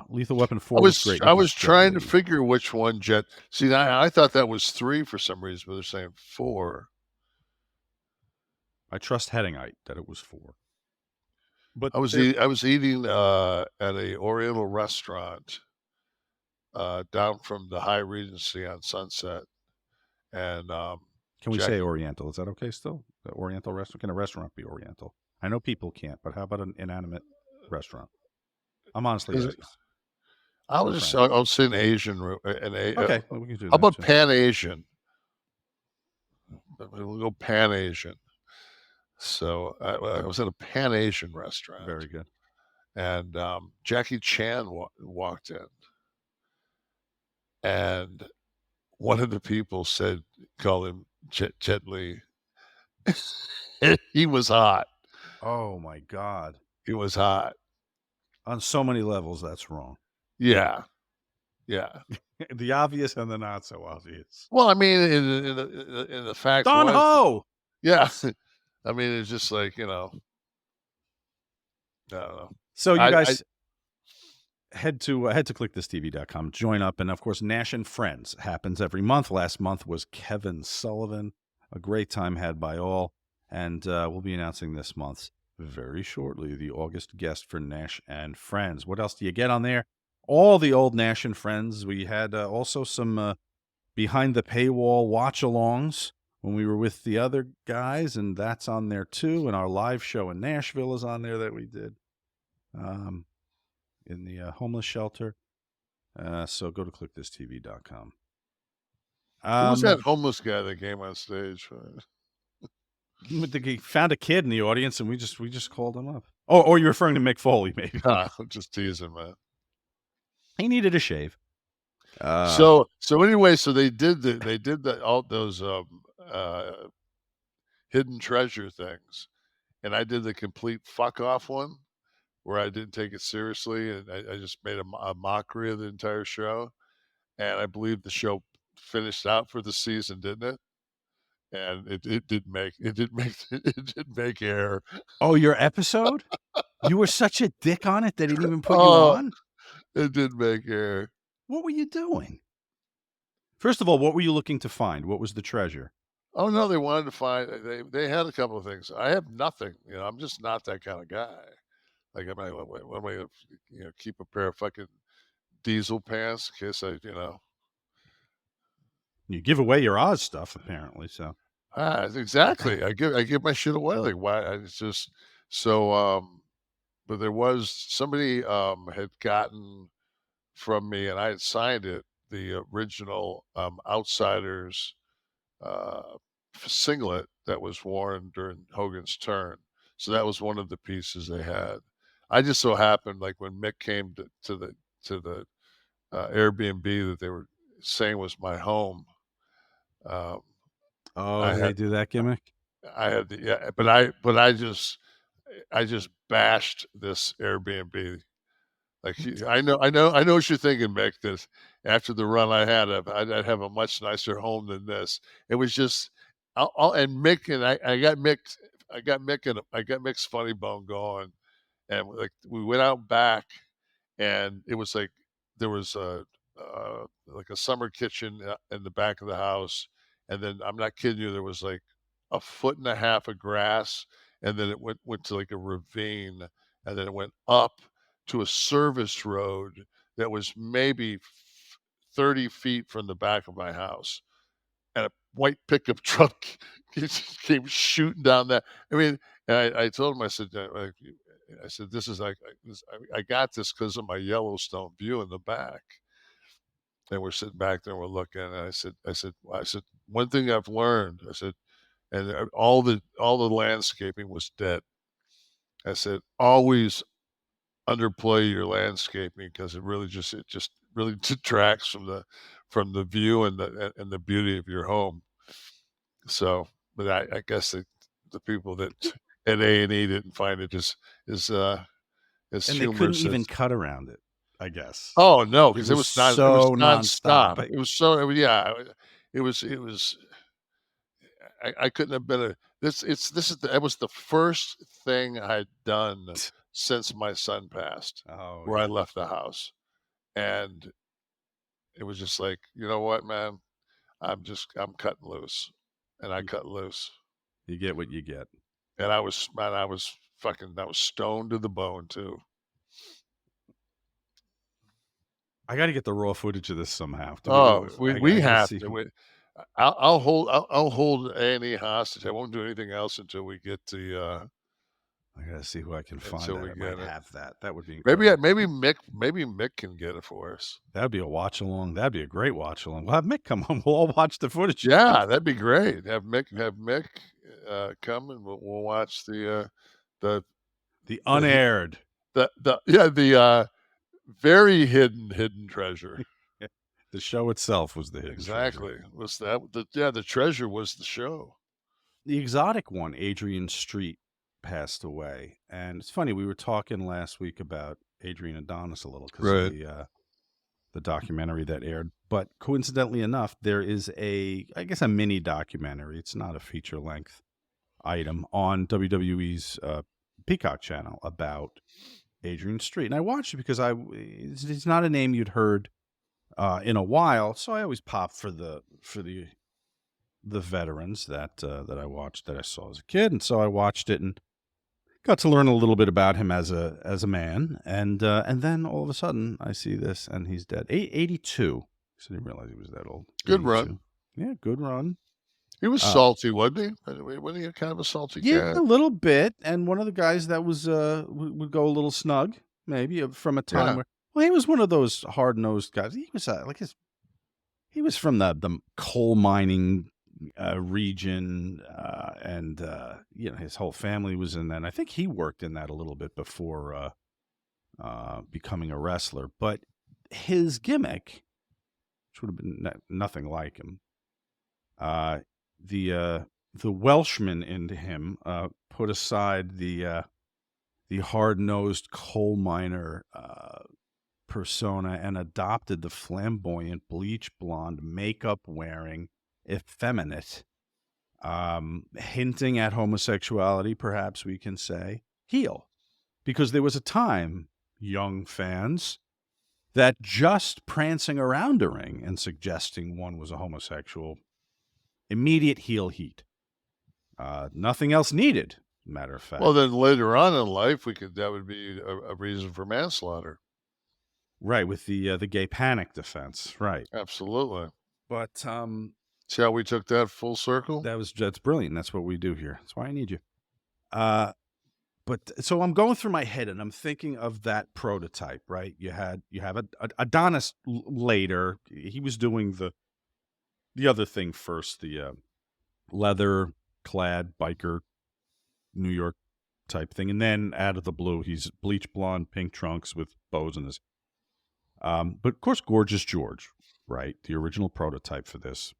Lethal Weapon 4 was great. I was trying to figure which one, Jet. See, I thought that was 3 for some reason, but they're saying 4. I trust Headingite that it was 4. But I was eating at a Oriental restaurant down from the High Regency on Sunset, and can we say Oriental? Is that okay still? The Oriental restaurant? Can a restaurant be Oriental? I know people can't, but how about an inanimate restaurant? I'm honestly curious. I'll say an Asian. Okay, we can do that. How about Pan-Asian? We'll go Pan-Asian. So I was at a Pan-Asian restaurant. Very good. And Jackie Chan walked in. And one of the people called him Jet Li. He was hot. Oh, my God. He was hot. On so many levels, that's wrong. Yeah. Yeah. The obvious and the not so obvious. Well, I mean, in the fact Don Ho! Yeah. I mean, it's just like, I don't know. So you guys head to KliqThisTV.com, join up, and of course, Nash and Friends happens every month. Last month was Kevin Sullivan, a great time had by all, and we'll be announcing this month's very shortly the August guest for Nash and Friends. What else do you get on there? All the old Nash and Friends. We had also some behind the paywall watch-alongs when we were with the other guys, and that's on there too. And our live show in Nashville is on there that we did in the homeless shelter. So go to KliqThisTV.com. Who was that homeless guy that came on stage? He found a kid in the audience, and we just called him up. Oh, or you're referring to Mick Foley, maybe? I'm just teasing, man. He needed a shave. So anyway, so they did all those hidden treasure things, and I did the complete fuck off one where I didn't take it seriously, and I just made a mockery of the entire show. And I believe the show finished out for the season, didn't it? And it did make it did make air. Oh, your episode? You were such a dick on it they didn't even put you Oh, on? it did make air. What were you doing? First of all, what were you looking to find? What was the treasure? Oh no, they wanted to find. They had a couple of things. I have nothing. I'm just not that kind of guy. Like, what am I gonna, keep a pair of fucking diesel pants in case You give away your Oz stuff, apparently. So exactly. I give my shit away. Like, why? It's just so. But there was somebody had gotten from me, and I had signed it, the original Outsiders singlet that was worn during Hogan's turn. So that was one of the pieces they had. I just so happened, like when Mick came to the Airbnb that they were saying was my home. they do that gimmick? I had but I just bashed this Airbnb. Like, I know what you're thinking, Mick, that after the run I had, I'd have a much nicer home than this. It was just, and Mick and I got Mick's funny bone going, and like we went out back, and it was like there was like a summer kitchen in the back of the house, and then I'm not kidding you, there was like a foot and a half of grass, and then it went to like a ravine, and then it went up to a service road that was maybe 30 feet from the back of my house, and a white pickup truck came shooting down that. I mean, and I told him, I said, this is like, I got this because of my Yellowstone view in the back. And we're sitting back there and we're looking, and I said, one thing I've learned, I said, and all the landscaping was dead. I said, always underplay your landscaping, because it just really detracts from the view and the beauty of your home. So, but I guess the people that at A&E didn't find it as And they couldn't even cut around it, I guess. Oh no, because it was nonstop. It was so, yeah. It was. I couldn't have been that was the first thing I'd done since my son passed, where I left the house, and it was just like, you know what, man, I'm cutting loose, and I cut loose. You get what you get. And I was stoned to the bone too. I got to get the raw footage of this somehow. We have to. I'll hold A&E hostage. I won't do anything else until we get to. I gotta see who I can find. Until that we get have that. That would be incredible. Maybe Mick can get it for us. That'd be a watch along. That'd be a great watch along. We'll have Mick come on. We'll all watch the footage. Yeah, that'd be great. Have Mick come, and we'll watch the unaired, the very hidden treasure. The show itself was the hidden exactly treasure. Was that the treasure was the show. The exotic one, Adrian Street, passed away, and it's funny, we were talking last week about Adrian Adonis a little because of the documentary that aired, but coincidentally enough, there is a mini documentary. It's not a feature length item on WWE's Peacock channel about Adrian Street, and I watched it because it's not a name you'd heard in a while, so I always pop for the veterans that I watched, that I saw as a kid, and so I watched it and got to learn a little bit about him as a man, and then all of a sudden I see this, and he's dead. 82. I didn't realize he was that old. Good 82. run. Yeah, good run. He was salty, wasn't he? Wasn't he kind of a salty guy? Yeah, a little bit. And one of the guys that was would go a little snug, maybe from a time where. Well, he was one of those hard-nosed guys. He was he was from the coal mining region, and his whole family was in that. And I think he worked in that a little bit before becoming a wrestler. But his gimmick which would have been nothing like him. The Welshman in him put aside the hard-nosed coal miner persona and adopted the flamboyant, bleach blonde, makeup-wearing, effeminate, hinting at homosexuality, perhaps we can say, heel. Because there was a time, young fans, that just prancing around a ring and suggesting one was a homosexual, immediate heel heat. Nothing else needed, matter of fact. Well, then later on in life, that would be a reason for manslaughter. Right, with the gay panic defense, right. Absolutely. But see how we took that full circle? That's brilliant. That's what we do here. That's why I need you. But so I'm going through my head and I'm thinking of that prototype, right? You have Adonis later. He was doing the other thing first, the leather clad biker New York type thing, and then out of the blue, he's bleach blonde, pink trunks with bows in his. But of course, Gorgeous George, right? The original prototype for this.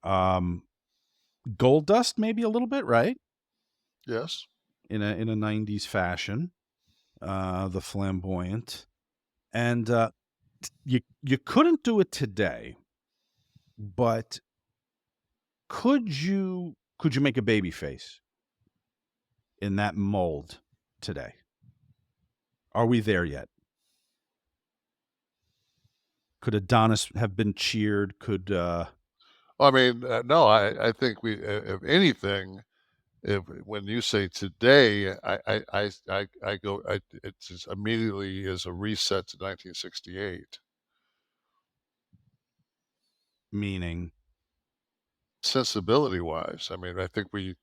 Gold Dust, maybe a little bit, right? Yes. In a 90s fashion, the flamboyant, and you couldn't do it today, but could you make a baby face in that mold today? Are we there yet? Could Adonis have been cheered? Could no, I think if anything, when you say today, I go, it's just immediately is a reset to 1968. Meaning? Sensibility-wise. I mean, I think we,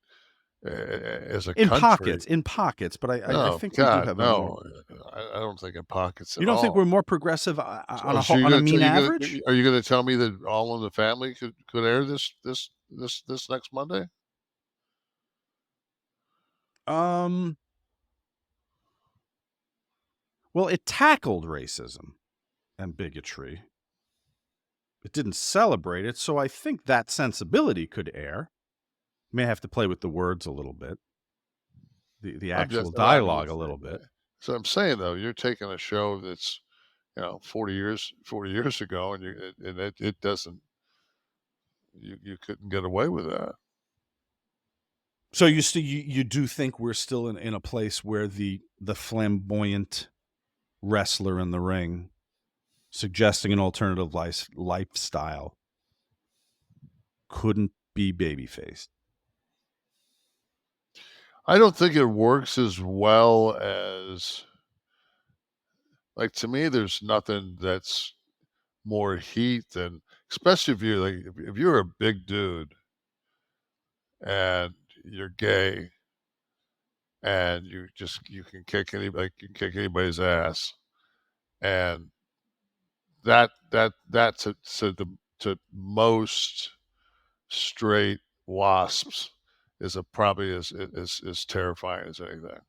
as a in country... In pockets, but I think God, we do have no. I don't think in pockets at all. You don't think we're more progressive on a mean average? Are you going to tell me that All in the Family could air this next Monday? Well, it tackled racism and bigotry. It didn't celebrate it, so I think that sensibility could air. May have to play with the words a little bit, the actual dialogue a little bit. So I'm saying, though, you're taking a show that's 40 years ago, and it doesn't. You couldn't get away with that. So you do think we're still in a place where the flamboyant wrestler in the ring, suggesting an alternative lifestyle, couldn't be babyfaced? I don't think it works as well as, like, to me, there's nothing that's more heat than, especially if you're a big dude and you're gay and you can kick anybody's ass, and that to most straight wasps is probably as terrifying as anything.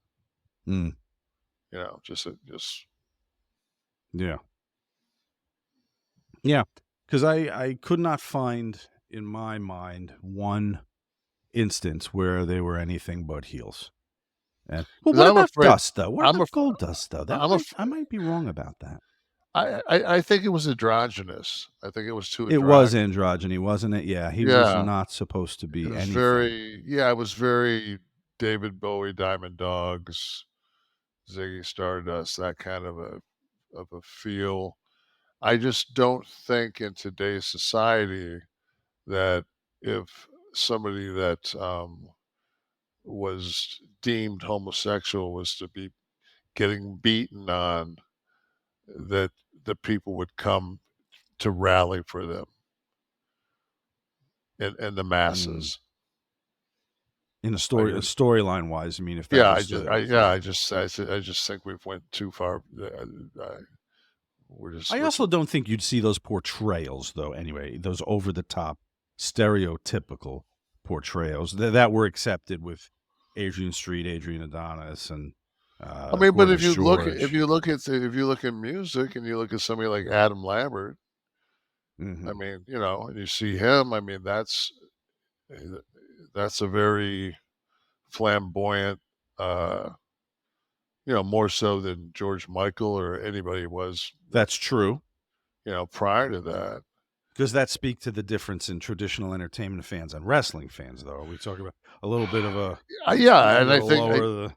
Yeah, because I could not find in my mind one instance where they were anything but heels. And what about Dust though? What about Gold Dust though? I might be wrong about that. I think it was androgynous. I think it was too. It was androgyny, wasn't it? Yeah, he was not supposed to be anything. It was very David Bowie, Diamond Dogs, Ziggy Stardust, that kind of a feel. I just don't think in today's society that if somebody that was deemed homosexual was to be getting beaten on, that the people would come to rally for them and the masses. In the storyline wise, I mean, if that I just think we've went too far. I also don't think you'd see those portrayals, though. Anyway, those over the top, stereotypical portrayals that were accepted with Adrian Street, Adrian Adonis, and but if you look at music and you look at somebody like Adam Lambert, Mhm. I mean, and you see him. I mean, that's a very flamboyant, more so than George Michael or anybody was, That's true. prior to that. Does that speak to the difference in traditional entertainment fans and wrestling fans, though? Are we talking about a little bit of a Yeah, and I little think, lower the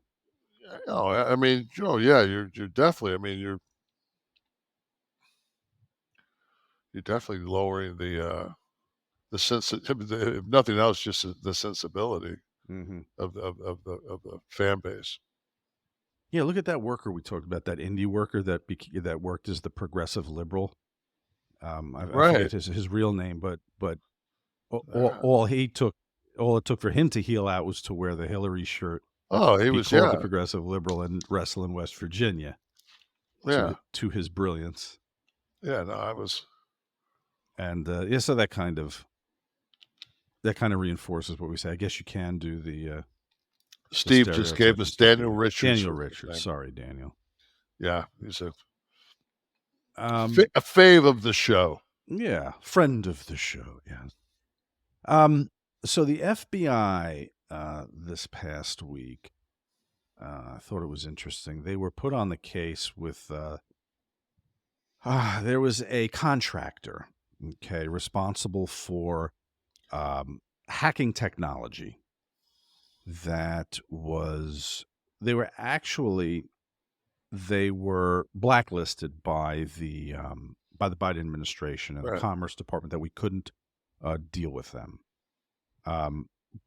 I mean, yeah, you're definitely. I mean, you're definitely lowering the sensitivity. If nothing else, just the sensibility Mhm. of the fan base. Yeah, look at that worker we talked about, that indie worker that worked as the progressive liberal. I Right. forget his real name, but Yeah. all it took for him to heal out was to wear the Hillary shirt, Oh, he be was, called the yeah, progressive liberal, and wrestle in West Virginia yeah, to his brilliance. yeah. No, I was. And yeah, so that kind of reinforces what we say. I guess you can do the Steve just gave us Daniel Richards. Daniel Richards. Sorry, Daniel. Yeah, he's a Um, fave of the show. Yeah, friend of the show. Yes. So the FBI this past week, I thought it was interesting. They were put on the case with there was a contractor, okay, responsible for hacking technology that was they were blacklisted by the Biden administration and Right. the Commerce Department, that we couldn't deal with them.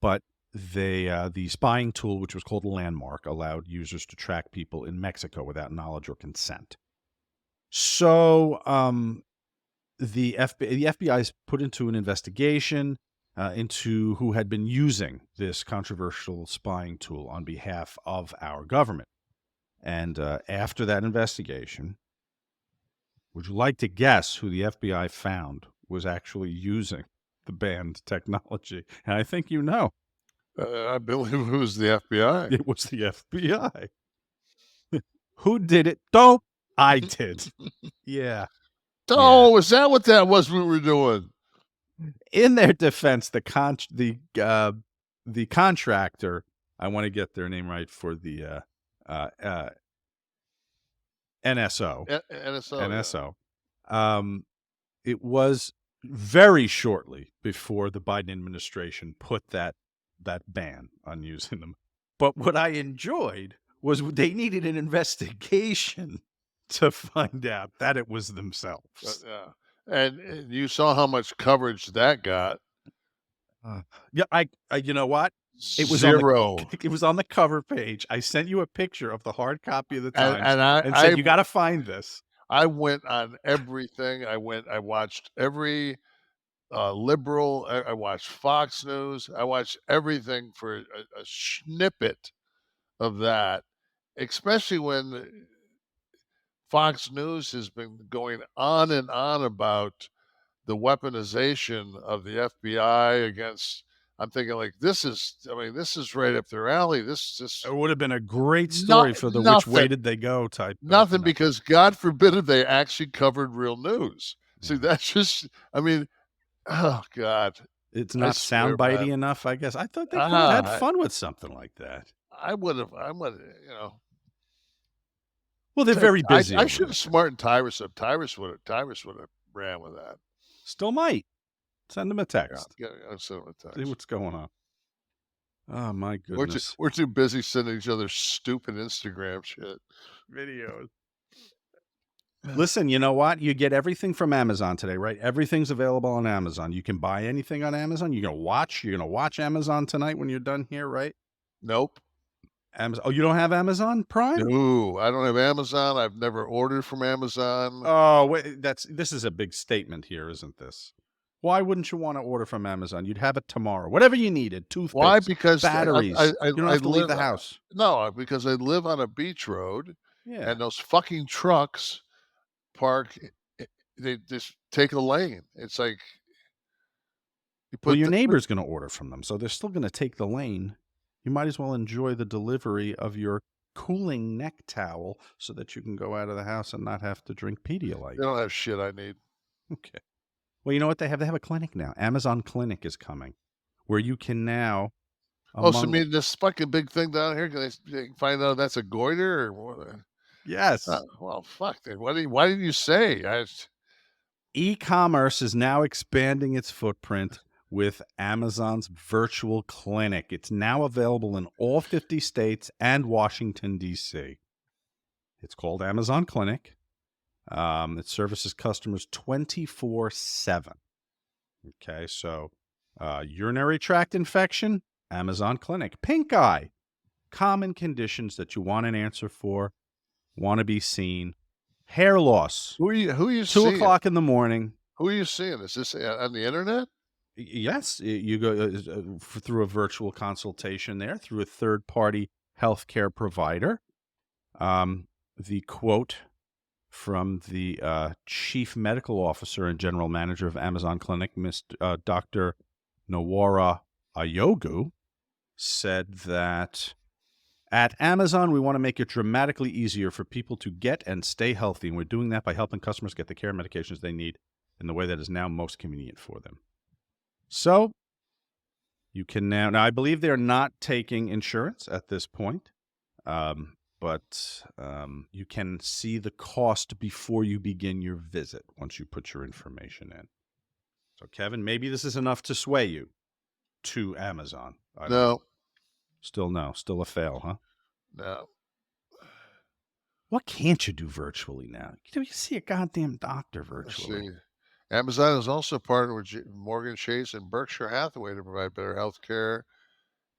But the spying tool, which was called Landmark, allowed users to track people in Mexico without knowledge or consent. So the FBI's put into an investigation into who had been using this controversial spying tool on behalf of our government. And after that investigation, would you like to guess who the FBI found was actually using the banned technology? And I think you know. I believe it was the FBI. It was the FBI. Who did it? Don't. I did. Yeah. Oh, is that what that was we were doing? In their defense, the contractor, I want to get their name right for the NSO. NSO. It was very shortly before the Biden administration put that ban on using them. But what I enjoyed was they needed an investigation to find out that it was themselves. Yeah. And you saw how much coverage that got. Yeah, I you know what? It was zero. It was on the cover page. I sent you a picture of the hard copy of the Times and said, you got to find this. I went on everything. I watched every liberal. I watched Fox News. I watched everything for a snippet of that, especially when Fox News has been going on and on about the weaponization of the FBI against. I'm thinking, like, this is right up their alley. This It would have been a great story for the which way did they go type. Nothing, because God forbid if they actually covered real news. See, that's just, oh God. It's not soundbitey enough, I guess. I thought they could have had fun with something like that. I would have, Well, they're very busy. I should have smartened Tyrus up. Tyrus would have ran with that. Still might. Send them a text. Yeah, I'll send them a text. See what's going on. Oh, my goodness. We're too busy sending each other stupid Instagram shit. Videos. Listen, you know what? You get everything from Amazon today, right? Everything's available on Amazon. You can buy anything on Amazon. You're gonna watch Amazon tonight when you're done here, right? Nope. Amazon. Oh, you don't have Amazon Prime? No, I don't have Amazon. I've never ordered from Amazon. Oh, wait, this is a big statement here, isn't this? Why wouldn't you want to order from Amazon? You'd have it tomorrow. Whatever you needed, toothpicks, why? Because batteries. You don't have to leave the house. No, because I live on a beach road, Yeah. and those fucking trucks park. They just take a lane. It's like your neighbor's going to order from them, so they're still going to take the lane. You might as well enjoy the delivery of your cooling neck towel so that you can go out of the house and not have to drink Pedialyte. They don't have shit I need. Okay. Well, you know what they have? They have a clinic now. Amazon Clinic is coming, where you can now. Oh, so I mean this fucking big thing down here? Can they find out that's a goiter or what? Yes. Well, fuck. Why didn't you say? E-commerce is now expanding its footprint with Amazon's virtual clinic. It's now available in all 50 states and Washington, D.C. It's called Amazon Clinic. It services customers 24/7. Okay, so urinary tract infection, Amazon Clinic. Pink eye, common conditions that you want an answer for, want to be seen. Hair loss. Who are you 2 seeing? o'clock in the morning. Who are you seeing? Is this on the internet? Yes, you go through a virtual consultation there, through a third-party healthcare provider. The quote from the chief medical officer and general manager of Amazon Clinic, Dr. Nawara Ayogu, said that at Amazon, we want to make it dramatically easier for people to get and stay healthy, and we're doing that by helping customers get the care and medications they need in the way that is now most convenient for them. So you can now I believe they're not taking insurance at this point, but you can see the cost before you begin your visit once you put your information in. So, Kevin, maybe this is enough to sway you to Amazon. No. Still no. Still a fail, huh? No. What can't you do virtually now? You see a goddamn doctor virtually. Amazon is also partnered with Morgan Chase and Berkshire Hathaway to provide better health care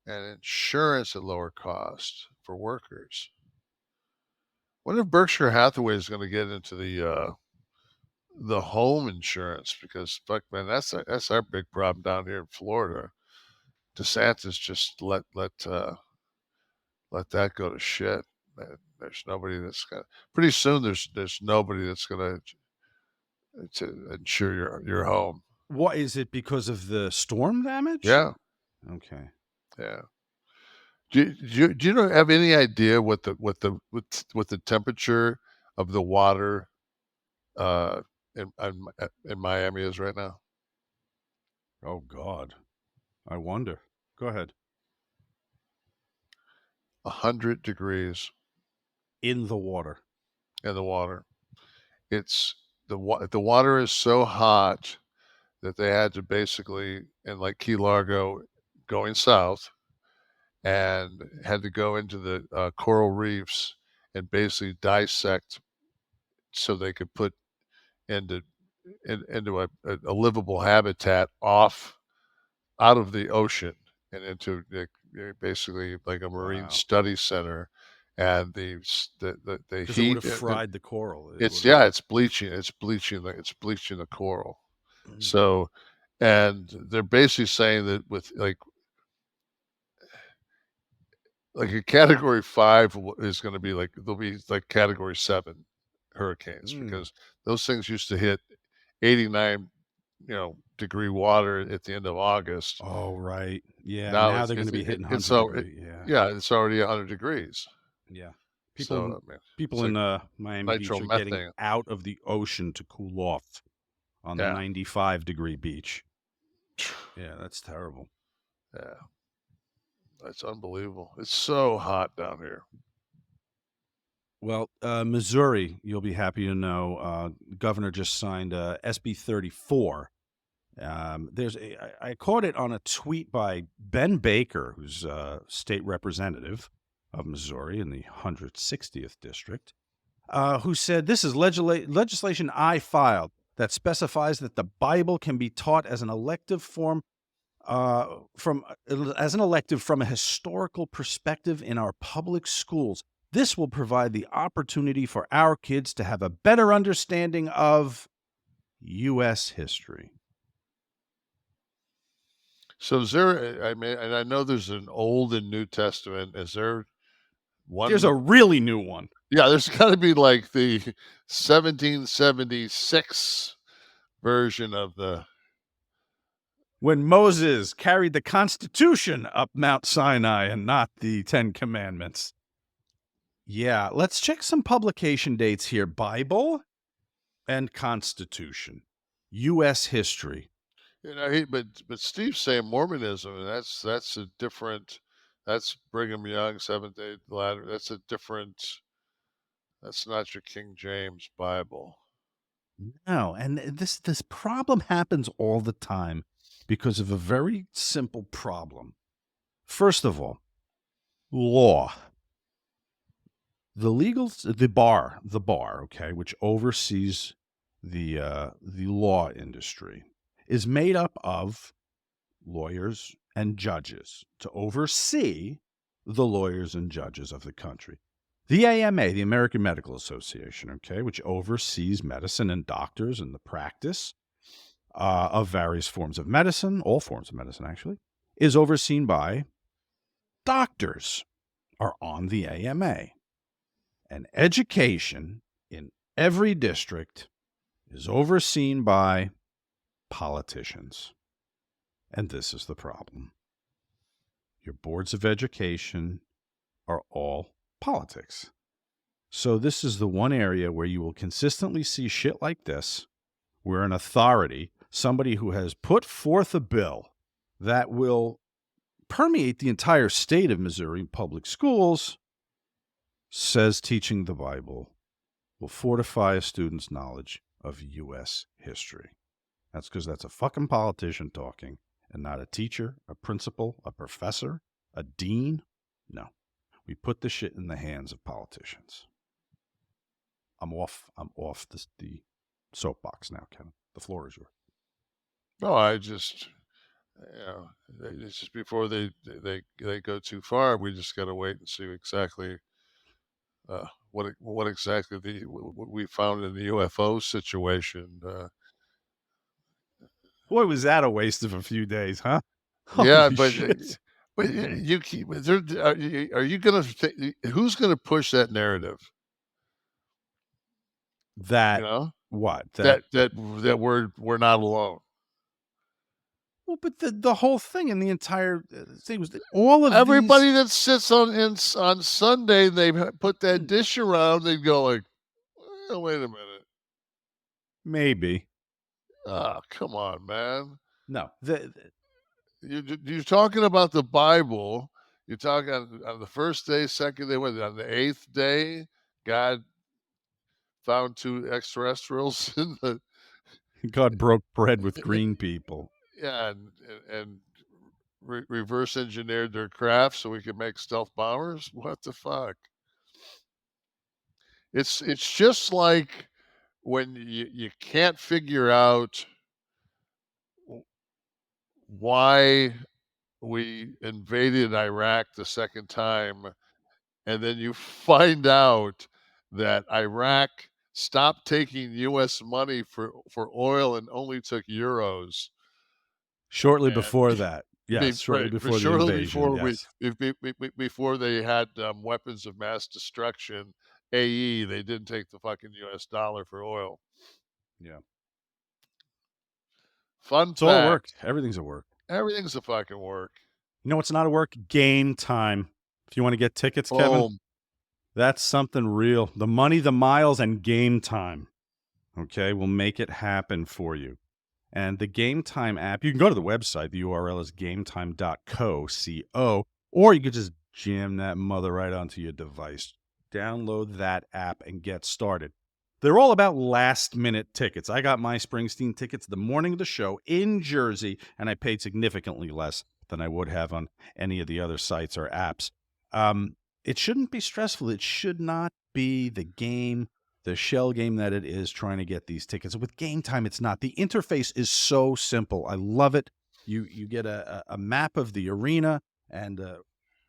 and insurance at lower cost for workers. What if Berkshire Hathaway is going to get into the home insurance? Because fuck, man, that's our big problem down here in Florida. DeSantis just let that go to shit. There's nobody that's gonna. Pretty soon, there's nobody that's gonna to insure your home. What is it, because of the storm damage? Yeah. Okay. Yeah. Do you have any idea what the temperature of the water in Miami is right now? Oh God, I wonder. Go ahead. 100 degrees in the water. In the water, it's the water is so hot that they had to basically, in like Key Largo, going south, and had to go into the coral reefs and basically dissect so they could put into a livable habitat out of the ocean and into basically like a marine study center. And the heat, it would have fried the coral. It's bleaching the coral. Mm-hmm. So, and they're basically saying that with like a category 5 is going to be like, there'll be like category 7 hurricanes, because those things used to hit 89 degree water at the end of August. Oh, right. Yeah. Now they're going to be hitting 100 degrees. It's already 100 degrees. Yeah. People in Miami Beach are getting out of the ocean to cool off on the 95-degree beach. Yeah, that's terrible. Yeah. That's unbelievable. It's so hot down here. Well, Missouri, you'll be happy to know, governor just signed SB 34. I caught it on a tweet by Ben Baker, who's a state representative of Missouri in the 160th district, who said, "This is legislation I filed that specifies that the Bible can be taught as an elective from a historical perspective in our public schools. This will provide the opportunity for our kids to have a better understanding of U.S. history." So is there, and I know there's an Old and New Testament. Is there one? There's a really new one. Yeah, there's got to be like the 1776 version of the... When Moses carried the Constitution up Mount Sinai and not the 10 Commandments. Yeah, let's check some publication dates here. Bible and Constitution. U.S. history. But Steve's saying Mormonism, and that's a different. That's Brigham Young, Seventh Day Ladder. That's a different. That's not your King James Bible. No, and this problem happens all the time because of a very simple problem. First of all, law. The bar, okay, which oversees the law industry, is made up of lawyers and judges to oversee the lawyers and judges of the country. The AMA, the American Medical Association, okay, which oversees medicine and doctors and the practice of various forms of medicine, all forms of medicine actually, is overseen by doctors, are on the AMA. And education in every district is overseen by politicians. And this is the problem. Your boards of education are all politics. So this is the one area where you will consistently see shit like this, where an authority, somebody who has put forth a bill that will permeate the entire state of Missouri public schools, says teaching the Bible will fortify a student's knowledge of U.S. history. That's because that's a fucking politician talking and not a teacher, a principal, a professor, a dean. No. We put the shit in the hands of politicians. I'm off the soapbox now, Kevin. The floor is yours. No, I just, it's just before they go too far, we just got to wait and see exactly what exactly what we found in the UFO situation. Boy, was that a waste of a few days, huh? Yeah, Holy but shit. you keep. Are you gonna? Who's gonna push that narrative? That You know what? that we're not alone. Well, but the whole thing and the entire thing was that all of Everybody these... that sits on Sunday, they put that dish around. They go like, well, "Wait a minute, Maybe. oh, come on, man." No. You're talking about the Bible. You're talking on the first day, second day, on the eighth day, God found two extraterrestrials in the God broke bread with green people. yeah, and reverse engineered their craft so we could make stealth bombers. What the fuck? It's just like when you can't figure out why we invaded Iraq the second time, and then you find out that Iraq stopped taking U.S. money for oil and only took euros. Shortly And before that. Yes, shortly right, before the invasion. before they had weapons of mass destruction, AE, they didn't take the fucking U.S. dollar for oil. Yeah. Fun It's all a fact. work. Everything's a work. Everything's a fucking work. You know what's not a work? Game time. If you want to get tickets, Kevin, Boom. that's something real. The money, the miles, and game time. Okay, will make it happen for you. And the Game Time app, you can go to the website. The URL is gametime.co, or you could just jam that mother right onto your device. Download that app and get started. They're all about last-minute tickets. I got my Springsteen tickets the morning of the show in Jersey, and I paid significantly less than I would have on any of the other sites or apps. It shouldn't be stressful. It should not be the shell game that it is trying to get these tickets. With Game Time, it's not. The interface is so simple. I love it. You get a map of the arena and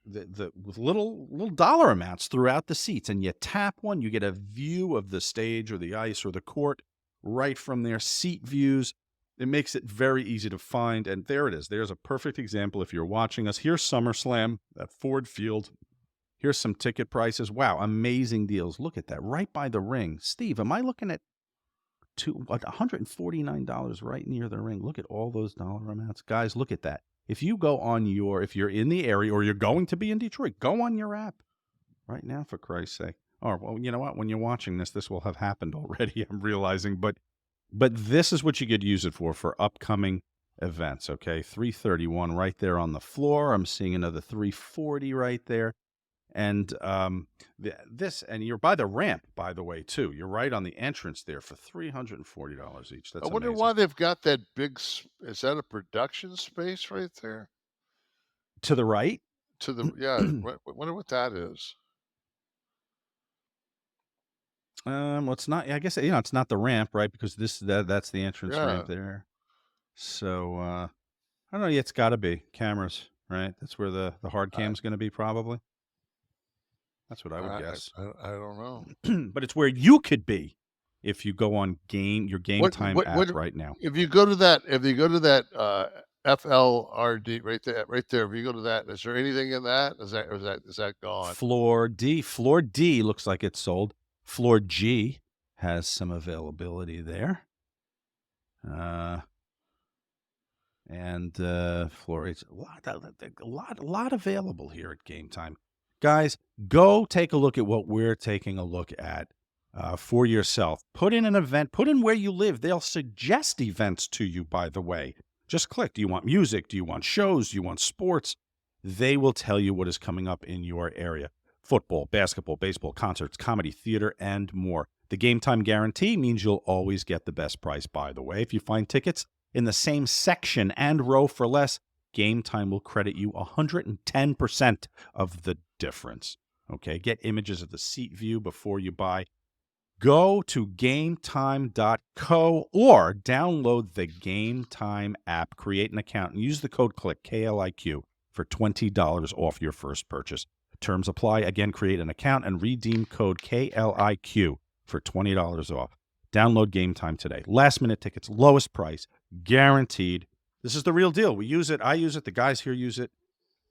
with little dollar amounts throughout the seats, and you tap one, you get a view of the stage or the ice or the court right from there. Seat views. It makes it very easy to find, and there it is. There's a perfect example if you're watching us. Here's SummerSlam at Ford Field. Here's some ticket prices. Wow, amazing deals. Look at that, right by the ring. Steve, am I looking at $149 right near the ring? Look at all those dollar amounts. Guys, look at that. If you go on if you're in the area or you're going to be in Detroit, go on your app right now, for Christ's sake. Or, well, you know what? When you're watching this will have happened already, I'm realizing. But But this is what you could use it for upcoming events, okay? 331 right there on the floor. I'm seeing another 340 right there. And this, and you're by the ramp, by the way, too. You're right on the entrance there for $340 each. That's I wonder amazing. why they've got that big. Is that a production space right there? To the right? To the I wonder what that is. Well, it's not. I guess it's not the ramp, right? Because that's the entrance ramp there. So I don't know. Yeah, it's got to be cameras, right? That's where the hard cam's going to be, probably. That's what I would guess. I don't know. But it's where you could be if you go on your Game Time app right now. If you go to that, FLRD right there. If you go to that, is there anything in that? Is that gone? Floor D looks like it's sold. Floor G has some availability there. And floor H, a lot available here at Game Time. Guys, go take a look at what we're taking a look at for yourself. Put in an event. Put in where you live. They'll suggest events to you, by the way. Just click. Do you want music? Do you want shows? Do you want sports? They will tell you what is coming up in your area. Football, basketball, baseball, concerts, comedy, theater, and more. The Game Time guarantee means you'll always get the best price, by the way. If you find tickets in the same section and row for less, Game Time will credit you 110% of the difference. Okay, get images of the seat view before you buy. Go to GameTime.co or download the Game Time app, create an account, and use the code Kliq, KLIQ, for $20 off your first purchase. Terms apply. Again, create an account and redeem code KLIQ for $20 off. Download Game Time today. Last minute tickets, lowest price, guaranteed. This is the real deal. We use it. I use it. The guys here use it.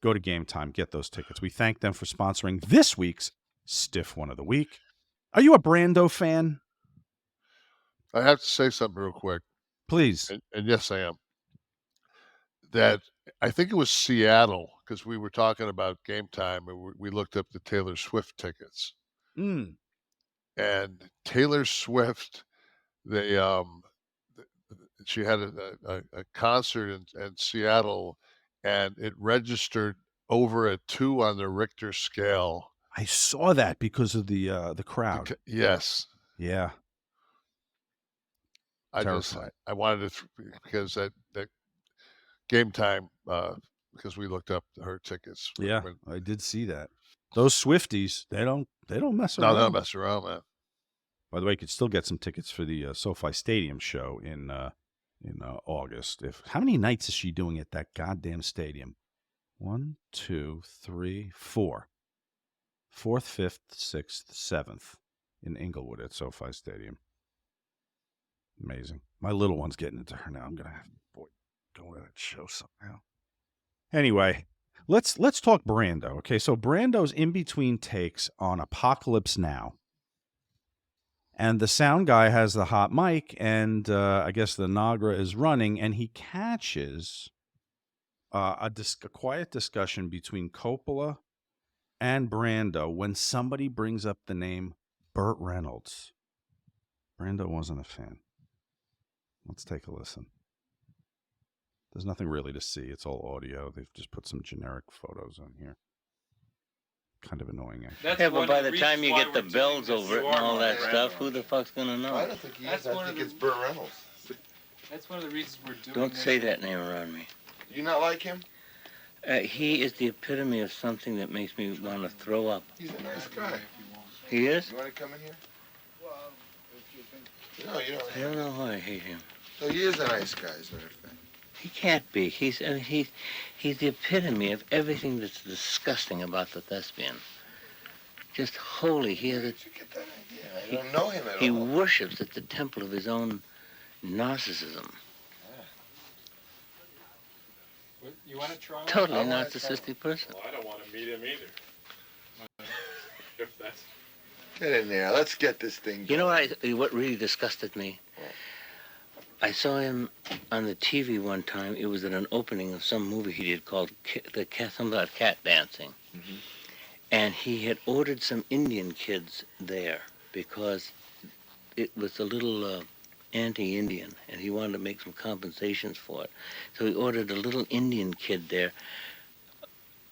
Go to Game Time. Get those tickets. We thank them for sponsoring this week's Stiff One of the Week. Are you a Brando fan? I have to say something real quick. Please. And yes, I am. That I think it was Seattle, because we were talking about Game Time and we looked up the Taylor Swift tickets. Mm. And Taylor Swift, she had a concert in Seattle, and it registered over a 2 on the Richter scale. I saw that because of the crowd. Yes. Yeah. I wanted to, because that Game Time, because we looked up her tickets. Yeah, I did see that. Those Swifties, they don't mess around. No, they don't mess around, man. By the way, you could still get some tickets for the SoFi Stadium show in August. How many nights is she doing at that goddamn stadium? 1, 2, 3, 4. 4th, 5th, 6th, 7th in Inglewood at SoFi Stadium. Amazing. My little one's getting into her now. I'm gonna have to go to that show somehow. Anyway, let's talk Brando. Okay, so Brando's in between takes on Apocalypse Now. And the sound guy has the hot mic, and I guess the Nagra is running, and he catches a quiet discussion between Coppola and Brando when somebody brings up the name Burt Reynolds. Brando wasn't a fan. Let's take a listen. There's nothing really to see. It's all audio. They've just put some generic photos on here. Kind of annoying, actually. Yeah, but by the time you get the bells over it and all that stuff, who the fuck's gonna know? I don't think he is. I think it's Burt Reynolds. That's one of the reasons we're doing Don't this. say that name around me. You not like him? He is the epitome of something that makes me want to throw up. He's a nice guy. He is? You want to come in here? No, you don't. I don't know why I hate him. No, he is a nice guy, is what I'm saying. He can't be. He's the epitome of everything that's disgusting about the thespian. Just holy. Where did you get that idea? I don't know him at all. He worships at the temple of his own narcissism. You want to try one? Totally narcissistic person. Well, I don't want to meet him either. If that's... Get in there. Let's get this thing going. You know what really disgusted me? I saw him on the TV one time. It was at an opening of some movie he did called something about cat dancing. Mm-hmm. And he had ordered some Indian kids there because it was a little anti-Indian, and he wanted to make some compensations for it. So he ordered a little Indian kid there,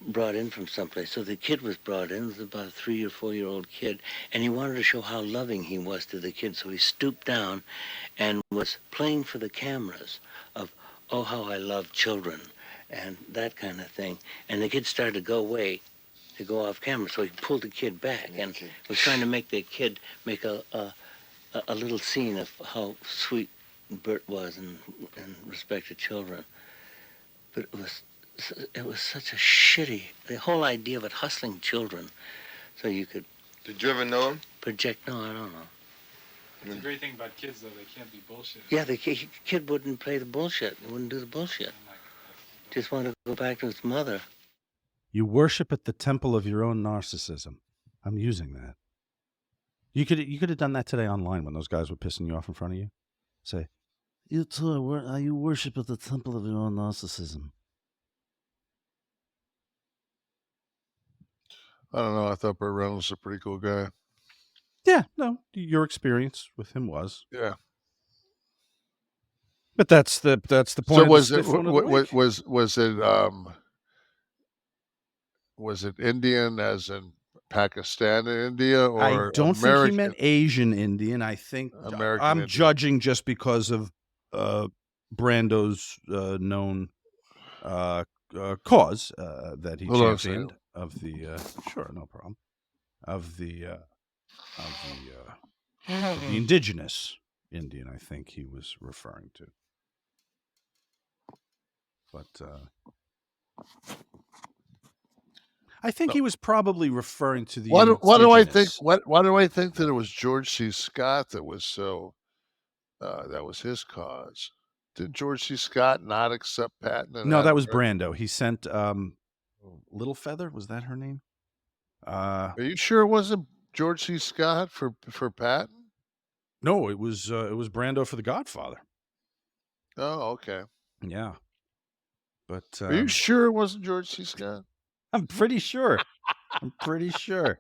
brought in from someplace. So the kid was brought in, it was about a 3 or 4-year-old kid, and he wanted to show how loving he was to the kid. So he stooped down and was playing for the cameras of, oh, how I love children, and that kind of thing. And the kid started to go away, to go off camera, so he pulled the kid back and was trying to make the kid make a little scene of how sweet Burt was in respect to children. But it was such a shitty, the whole idea of it, hustling children so you could Did you ever know him? project. No, I don't know. The great thing about kids, though, they can't be bullshit. Yeah, the kid wouldn't play the bullshit. He wouldn't do the bullshit. Just wanted to go back to his mother. You worship at the temple of your own narcissism. I'm using that. You could have done that today online when those guys were pissing you off in front of you. Say, you worship at the temple of your own narcissism. I don't know. I thought Burt Reynolds was a pretty cool guy. Yeah, no, your experience with him was. Yeah. But that's the point. So of was the it stiff one of the week. was it Indian as in Pakistan and India, or I don't think American? he meant Asian Indian. I think American I'm Indian. judging just because of Brando's known cause that he Hold on a second. championed of the sure, no problem, of the indigenous Indian. I think he was referring to, but I think he was probably referring to the. Why do I think? indigenous. Why do I think that it was George C. Scott that was so? That was his cause. Did George C. Scott not accept Patton? And No, that Adam was Burke? Brando. He sent Little Feather. Was that her name? Are you sure it wasn't George C. Scott for Patton? No, it was Brando for The Godfather. Oh, okay. Yeah, but Are you sure it wasn't George C. Scott? I'm pretty sure. I'm pretty sure.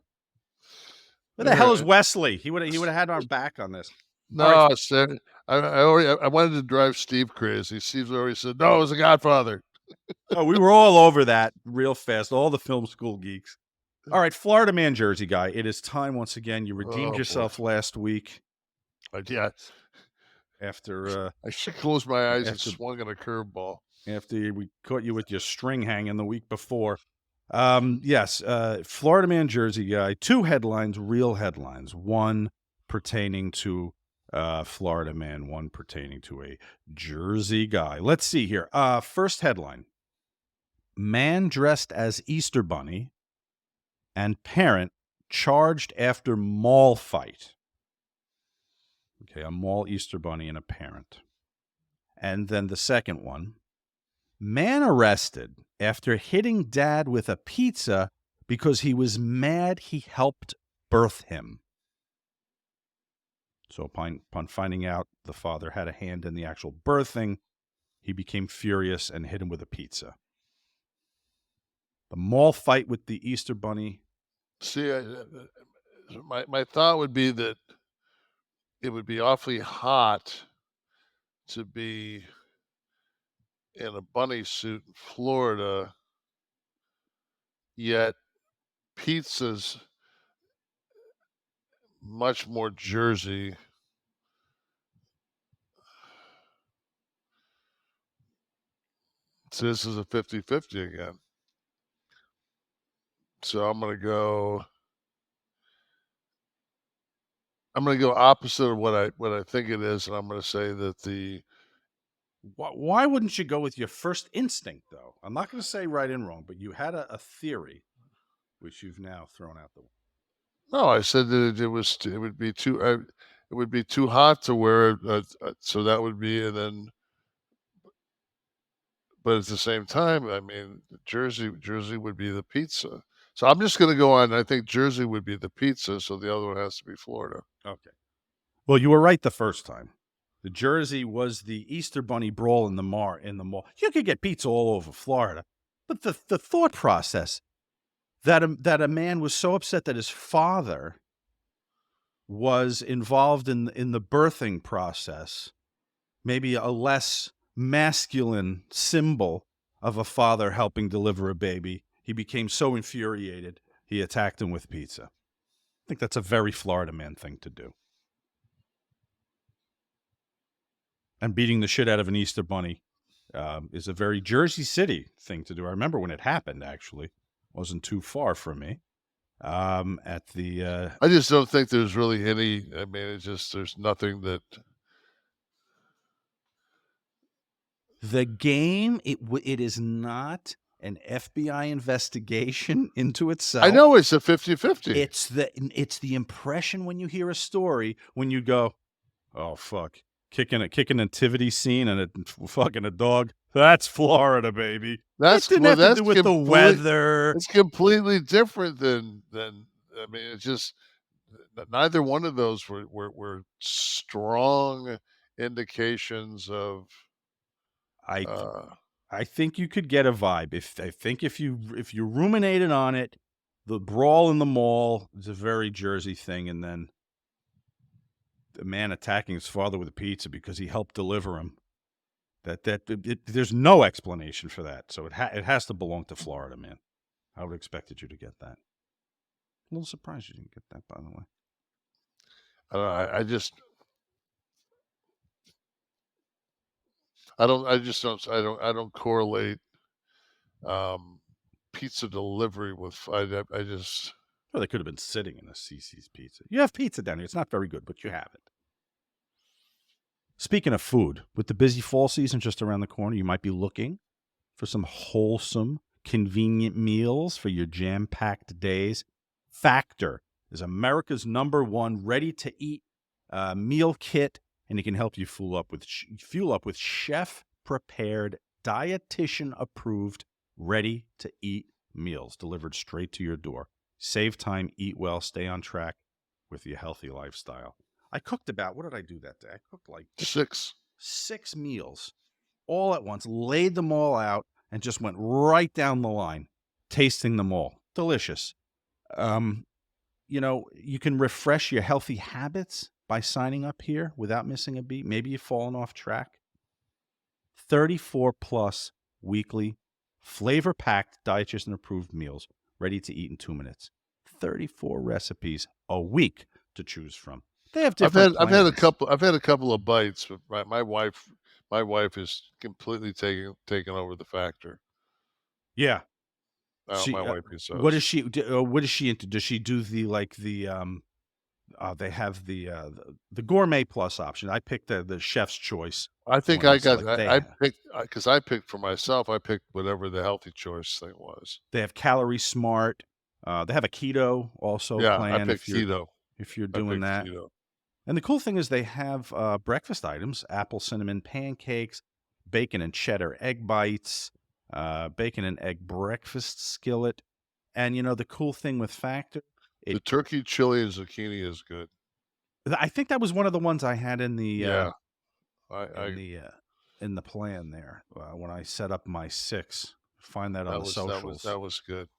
Where the hell is Wesley? He would have had our back on this. No, All right. sir. I wanted to drive Steve crazy. Steve already said, no, it was The Godfather. Oh, we were all over that real fast. All the film school geeks. All right, Florida Man, Jersey guy. It is time once again. You redeemed yourself last week. Yeah. After I should close my eyes and after- swung on a curveball. After we caught you with your string hanging the week before. Yes, Florida Man, Jersey guy. 2 headlines, real headlines. One pertaining to Florida Man, one pertaining to a Jersey guy. Let's see here. First headline. Man dressed as Easter Bunny and parent charged after mall fight. Okay, a mall Easter Bunny and a parent. And then the second one. Man arrested after hitting dad with a pizza because he was mad he helped birth him. So upon finding out the father had a hand in the actual birthing, he became furious and hit him with a pizza. The mall fight with the Easter Bunny. See, my thought would be that it would be awfully hot to be in a bunny suit in Florida, yet pizza's much more Jersey. So this is a 50-50 again. So I'm going to go opposite of what I think it is, and I'm going to say that the Why wouldn't you go with your first instinct, though? I'm not going to say right and wrong, but you had a theory, which you've now thrown out the window. No, I said that it would be too hot to wear it, so that would be, and then, but at the same time, I mean, Jersey would be the pizza. So I'm just going to go on. I think Jersey would be the pizza, so the other one has to be Florida. Okay. Well, you were right the first time. The Jersey was the Easter Bunny brawl in the mall. You could get pizza all over Florida, but the thought process that a man was so upset that his father was involved in the birthing process, maybe a less masculine symbol of a father helping deliver a baby, he became so infuriated, he attacked him with pizza. I think that's a very Florida man thing to do. And beating the shit out of an Easter bunny is a very Jersey City thing to do. I remember when it happened, actually. Wasn't too far from me. At the... I just don't think there's really any... I mean, it's just, there's nothing that... The game, it is not an FBI investigation into itself. I know it's a 50-50. It's the impression when you hear a story, when you go, oh, fuck. Kicking a nativity scene and fucking a dog. That's Florida, baby. That's it didn't have to do with the weather. It's completely different than. I mean, it's just neither one of those were strong indications of. I think you could get a vibe. If you ruminated on it, the brawl in the mall is a very Jersey thing, and then the man attacking his father with a pizza because he helped deliver him. There's no explanation for that. So it has to belong to Florida, man. I would have expected you to get that. A little surprised you didn't get that, by the way. I don't correlate pizza delivery with. I just. Well, they could have been sitting in a CC's Pizza. You have pizza down here. It's not very good, but you have it. Speaking of food, with the busy fall season just around the corner, you might be looking for some wholesome, convenient meals for your jam-packed days. Factor is America's #1 ready-to-eat meal kit, and it can help you fuel up with chef-prepared, dietitian-approved, ready-to-eat meals delivered straight to your door. Save time, eat well, stay on track with your healthy lifestyle. I cooked what did I do that day? I cooked like 6 meals all at once, laid them all out, and just went right down the line, tasting them all. Delicious. You can refresh your healthy habits by signing up here without missing a beat. Maybe you've fallen off track. 34 plus weekly flavor-packed dietitian-approved meals ready to eat in 2 minutes. 34 recipes a week to choose from. They have different. I've had a couple of bites, but my wife is completely taking over the Factor. Yeah. My wife is. What is she? What is she into? Does she do they have the gourmet plus option? I picked the chef's choice. I think I picked because I picked for myself. I picked whatever the healthy choice thing was. They have Calorie Smart. They have a keto also plan. I picked keto. If you're doing that. Keto. And the cool thing is they have breakfast items: apple cinnamon pancakes, bacon and cheddar egg bites, bacon and egg breakfast skillet. And the cool thing with Factor, the turkey chili and zucchini is good. I think that was one of the ones I had in the in the plan there when I set up my 6. Find that on the socials. That was good.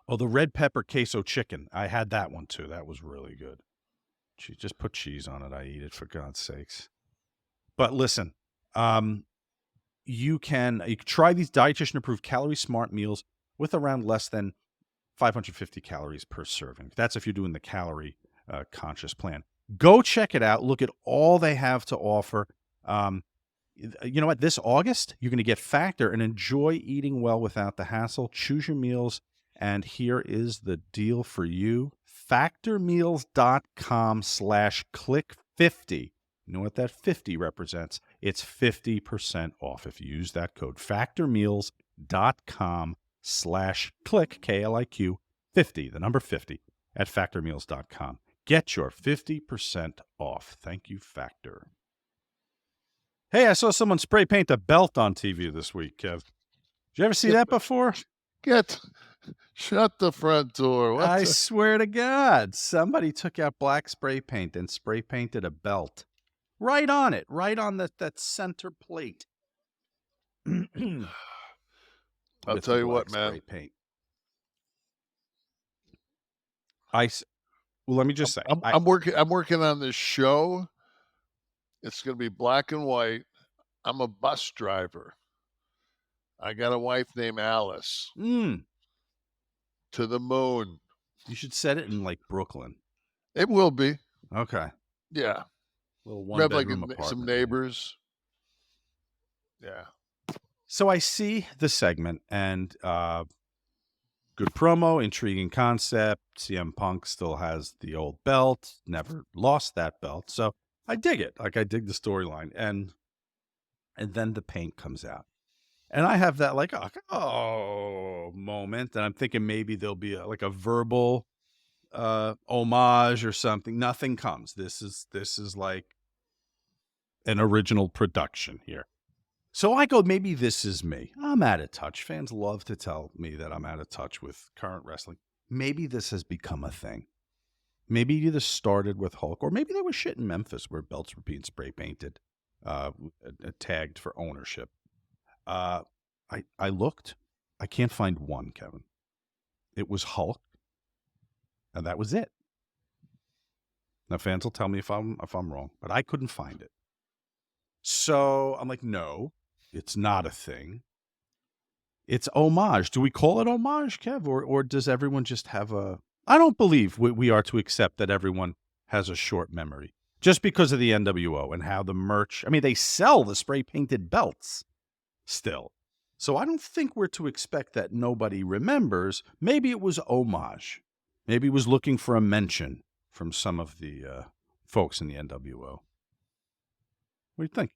Oh, the red pepper queso chicken. I had that one too. That was really good. Just put cheese on it. I eat it, for God's sakes. But listen, you can try these dietitian-approved Calorie Smart meals with around less than 550 calories per serving. That's if you're doing the calorie conscious plan. Go check it out. Look at all they have to offer. You know what? This August, you're going to get Factor and enjoy eating well without the hassle. Choose your meals, and here is the deal for you. factormeals.com/Kliq50. You know what that 50 represents? It's 50% off if you use that code. factormeals.com/Kliq, Kliq 50, the number 50, at factormeals.com. Get your 50% off. Thank you, Factor. Hey, I saw someone spray paint a belt on TV this week, Kev. Did you ever see that before? Shut the front door. I swear to God, somebody took out black spray paint and spray painted a belt. Right on it, right on that center plate. I'll tell you what, man. Paint. Well, let me just say, I'm working on this show. It's going to be black and white. I'm a bus driver. I got a wife named Alice. To the moon. You should set it in like Brooklyn. It will be. Okay. Yeah. Little We have like one-bedroom apartment. some neighbors. Yeah. So I see the segment and good promo, intriguing concept. CM Punk still has the old belt, never lost that belt. So I dig it. Like, I dig the storyline. And then the paint comes out. And I have that like, oh moment. And I'm thinking maybe there'll be like a verbal homage or something. Nothing comes. This is like an original production here. So I go, maybe this is me. I'm out of touch. Fans love to tell me that I'm out of touch with current wrestling. Maybe this has become a thing. Maybe it either started with Hulk, or maybe there was shit in Memphis where belts were being spray painted, tagged for ownership. I looked. I can't find one, Kevin. It was Hulk, and that was it. Now fans will tell me if I'm wrong, but I couldn't find it. So I'm like, no, it's not a thing. It's homage. Do we call it homage, Kev? Or does everyone just have a... I don't believe we are to accept that everyone has a short memory. Just because of the NWO and how the merch... I mean, they sell the spray-painted belts still. So I don't think we're to expect that nobody remembers. Maybe it was homage. Maybe it was looking for a mention from some of the folks in the NWO. What do you think?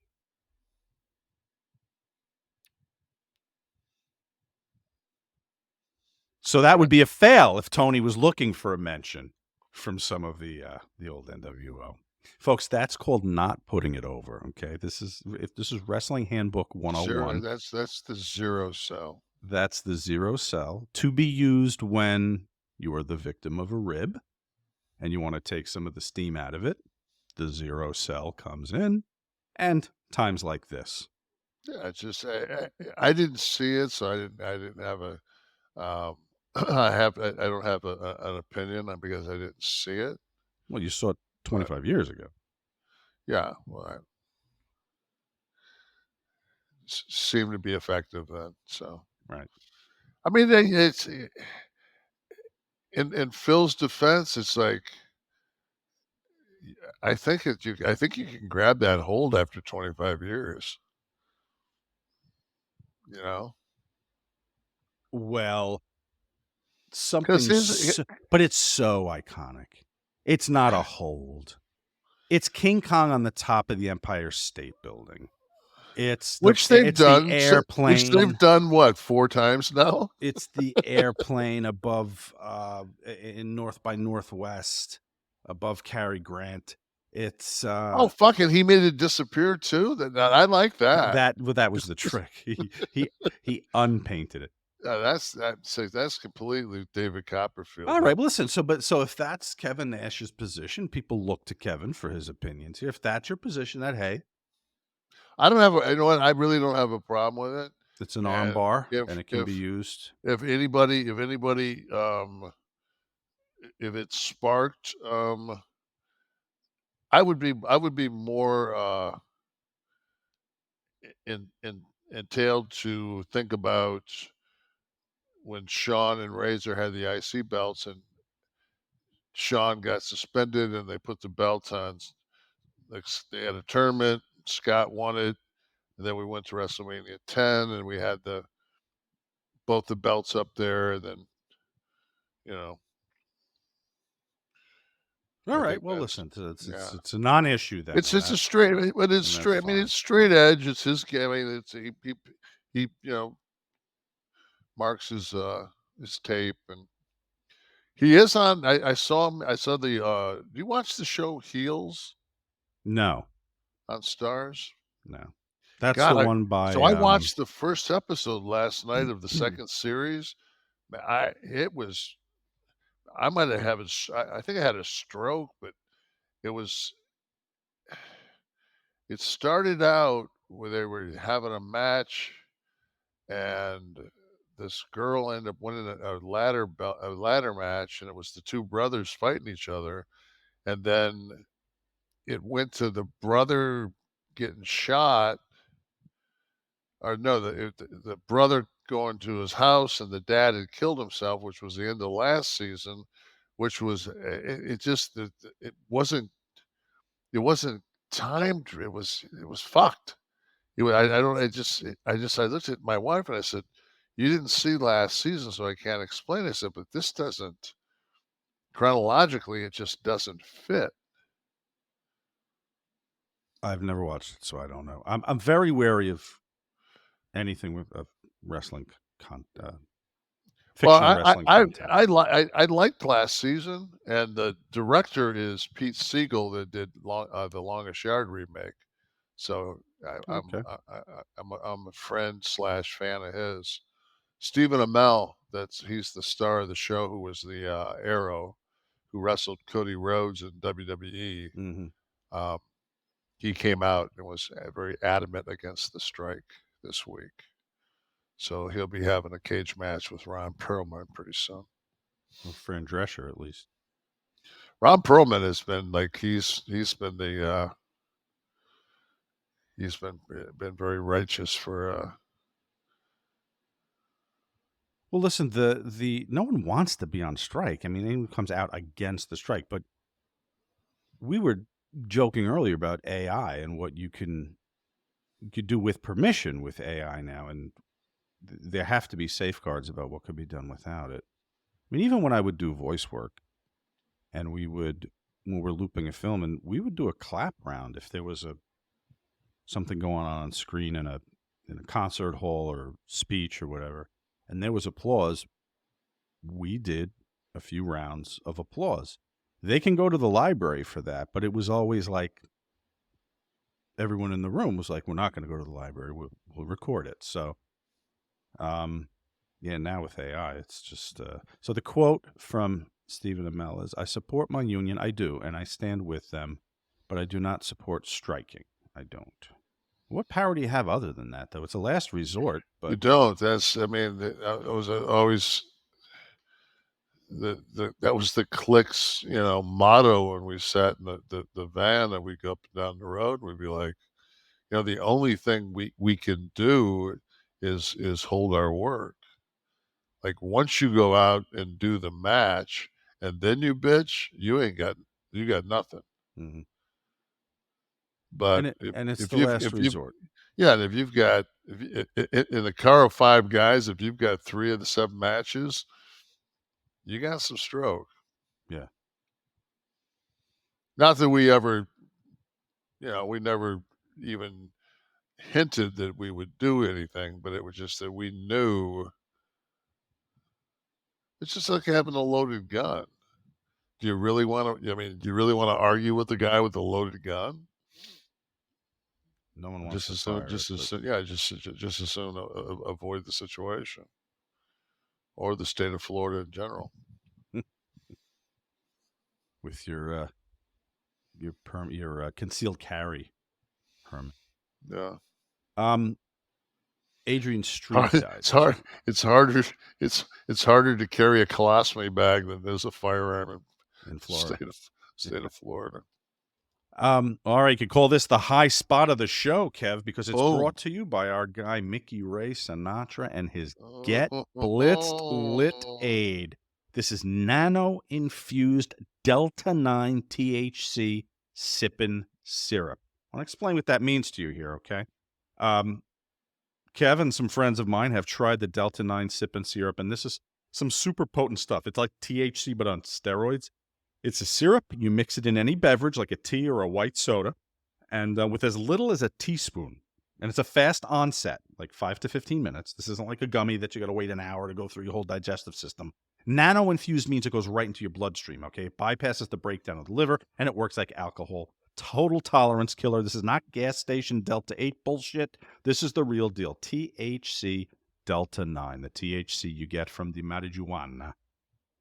So that would be a fail if Tony was looking for a mention from some of the old NWO. Folks, that's called not putting it over, okay? This is Wrestling Handbook 101. That's the zero cell. That's the zero cell, to be used when you are the victim of a rib and you want to take some of the steam out of it. The zero cell comes in, and times like this. Yeah, it's just I didn't see it, so I didn't have a I don't have an opinion because I didn't see it. Well, you saw it 25 years ago. Yeah, well, seemed to be effective then. So right. I mean, it's in Phil's defense, it's like I think you can grab that hold after 25 years. You know. Well, something, but it's so iconic. It's not a hold. It's King Kong on the top of the Empire State Building. Which they've done. The airplane. Which they've done what, 4 times now? It's the airplane above in North by Northwest above Cary Grant. It's oh fuck it, he made it disappear too. I like that. That was the trick. He unpainted it. That's completely David Copperfield. All right, well, listen. So if that's Kevin Nash's position, people look to Kevin for his opinions here. If that's your position, hey, I don't have you know what? I really don't have a problem with it. It's an arm bar, and it can be used. If anybody, if it sparked, I would be more entailed to think about when Sean and Razor had the IC belts and Sean got suspended and they put the belts on. They had a tournament. Scott won it, and then we went to WrestleMania 10, and we had both the belts up there. And then, you know. All right. Well, listen, it's a non-issue. Then it's a straight, but it's straight. Fine. I mean, it's straight edge. It's his game. I mean, he you know, marks his tape, and he is on. I saw him. I saw the. Do you watch the show Heels? No. On Stars? No. That's the one by. So I watched the first episode last night of the second series. I might have had I think I had a stroke, but it started out where they were having a match and this girl ended up winning a ladder match, and it was the two brothers fighting each other, and then it went to the brother getting shot, or no, the brother going to his house, and the dad had killed himself, which was the end of last season, which was it wasn't timed. It was fucked. I looked at my wife and I said, "You didn't see last season, so I can't explain it." I said, "But this doesn't chronologically. It just doesn't fit." I've never watched it, so I don't know. I'm very wary of anything with wrestling content. Well, I liked last season, and the director is Pete Siegel that did the Longest Yard remake. So I'm a friend / fan of his. Stephen Amell, he's the star of the show, who was the Arrow, who wrestled Cody Rhodes in WWE. Mm-hmm. He came out and was very adamant against the strike this week. So he'll be having a cage match with Ron Perlman pretty soon. Well, Fran Drescher, at least. Ron Perlman has been he's been very righteous for. Well, listen, the no one wants to be on strike. I mean, anyone comes out against the strike, but we were joking earlier about AI and what you could do with permission with AI now, and there have to be safeguards about what could be done without it. I mean, even when I would do voice work, and when we're looping a film, and we would do a clap round if there was something going on screen in a concert hall or speech or whatever, and there was applause, we did a few rounds of applause. They can go to the library for that, but it was always like everyone in the room was like, "We're not going to go to the library. We'll record it." So, now with AI, it's just so the quote from Stephen Amell is, "I support my union, I do, and I stand with them, but I do not support striking. I don't." What power do you have other than that, though? It's a last resort. But you don't. That was always that was the Kliq's motto when we sat in the van and we go up and down the road. We'd be like, the only thing we can do is hold our word. Like, once you go out and do the match and then you bitch, you got nothing. Mm-hmm. But it's the last resort. And if you've got in a car of 5 guys, if you've got 3 of the 7 matches, you got some stroke. Yeah. Not that we ever, we never even hinted that we would do anything, but it was just that we knew. It's just like having a loaded gun. Do you really want to argue with the guy with the loaded gun? No one wants to fire it. Just as soon avoid the situation, or the state of Florida in general. With your concealed carry permit. Yeah. Adrian Street died. It's harder to carry a colostomy bag than there's a firearm in Florida. State of Florida. All right, you could call this the high spot of the show, Kev, because it's brought to you by our guy Mickey Ray Sinatra and his Get Blitzed Lit Aid. This is nano-infused Delta-9 THC sippin' syrup. I want to explain what that means to you here, okay? Kev and some friends of mine have tried the Delta-9 sippin' syrup, and this is some super potent stuff. It's like THC, but on steroids. It's a syrup. You mix it in any beverage, like a tea or a white soda, and with as little as a teaspoon. And it's a fast onset, like 5 to 15 minutes. This isn't like a gummy that you got to wait an hour to go through your whole digestive system. Nano-infused means it goes right into your bloodstream, okay? It bypasses the breakdown of the liver, and it works like alcohol. Total tolerance killer. This is not gas station Delta-8 bullshit. This is the real deal. THC Delta-9, the THC you get from the marijuana.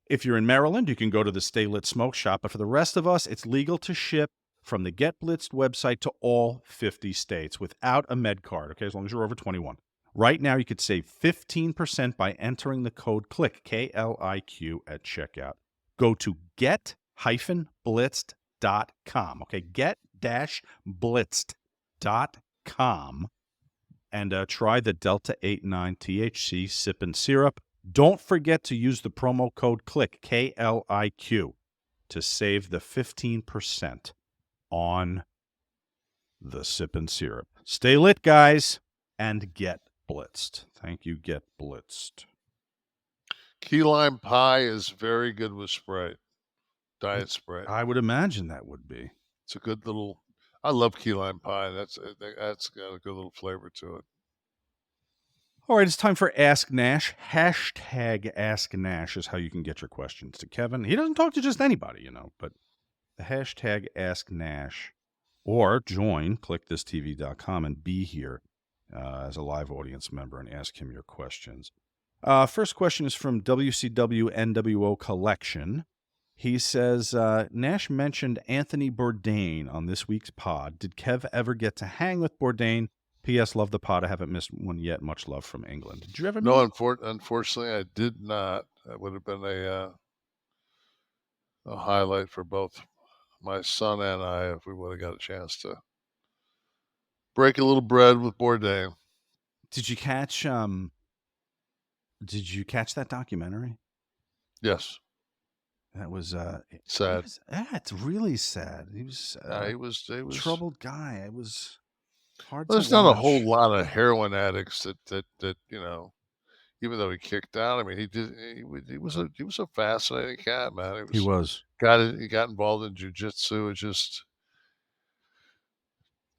If you're in Maryland, you can go to the Stay Lit Smoke Shop, but for the rest of us, it's legal to ship from the Get Blitzed website to all 50 states without a med card, okay, as long as you're over 21. Right now, you could save 15% by entering the code KLIQ, K-L-I-Q, at checkout. Go to get-blitzed.com. Okay, get-blitzed.com and try the Delta 8-9 THC sip and syrup. Don't forget to use the promo code KLIQ, K-L-I-Q, to save the 15% on the sip and syrup. Stay lit, guys, and get blitzed. Thank you, Get Blitzed. Key lime pie is very good with Sprite. Diet Sprite. I would imagine that would be. It's a good little. I love key lime pie. That's got a good little flavor to it. All right, it's time for Ask Nash. Hashtag Ask Nash is how you can get your questions to Kevin. He doesn't talk to just anybody, but the hashtag Ask Nash, or join KliqThisTV.com and be here as a live audience member and ask him your questions. First question is from WCW NWO Collection. He says, Nash mentioned Anthony Bourdain on this week's pod. Did Kev ever get to hang with Bourdain? P.S. Love the pod. I haven't missed one yet. Much love from England. Did you ever meet? No, unfortunately, I did not. That would have been a highlight for both my son and I if we would have got a chance to break a little bread with Bourdain. Did you catch that documentary? Yes. That was sad. It's really sad. He was he was troubled guy. It was hard. There's not a whole lot of heroin addicts that even though he kicked out. I mean, he was a fascinating cat, man. He got involved in jiu-jitsu.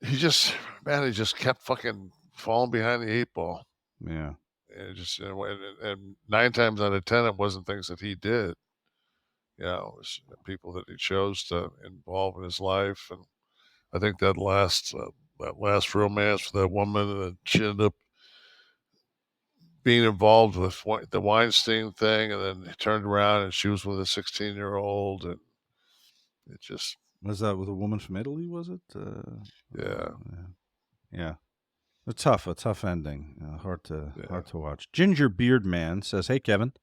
He just kept fucking falling behind the 8 ball. Yeah. And 9 times out of 10, it wasn't things that he did. It was people that he chose to involve in his life. And I think that last romance with that woman, and she ended up being involved with the Weinstein thing, and then he turned around and she was with a 16-year-old, and it just... Was that with a woman from Italy, was it? Yeah. A tough ending. Hard to watch. Ginger Beard Man says, hey, Kevin,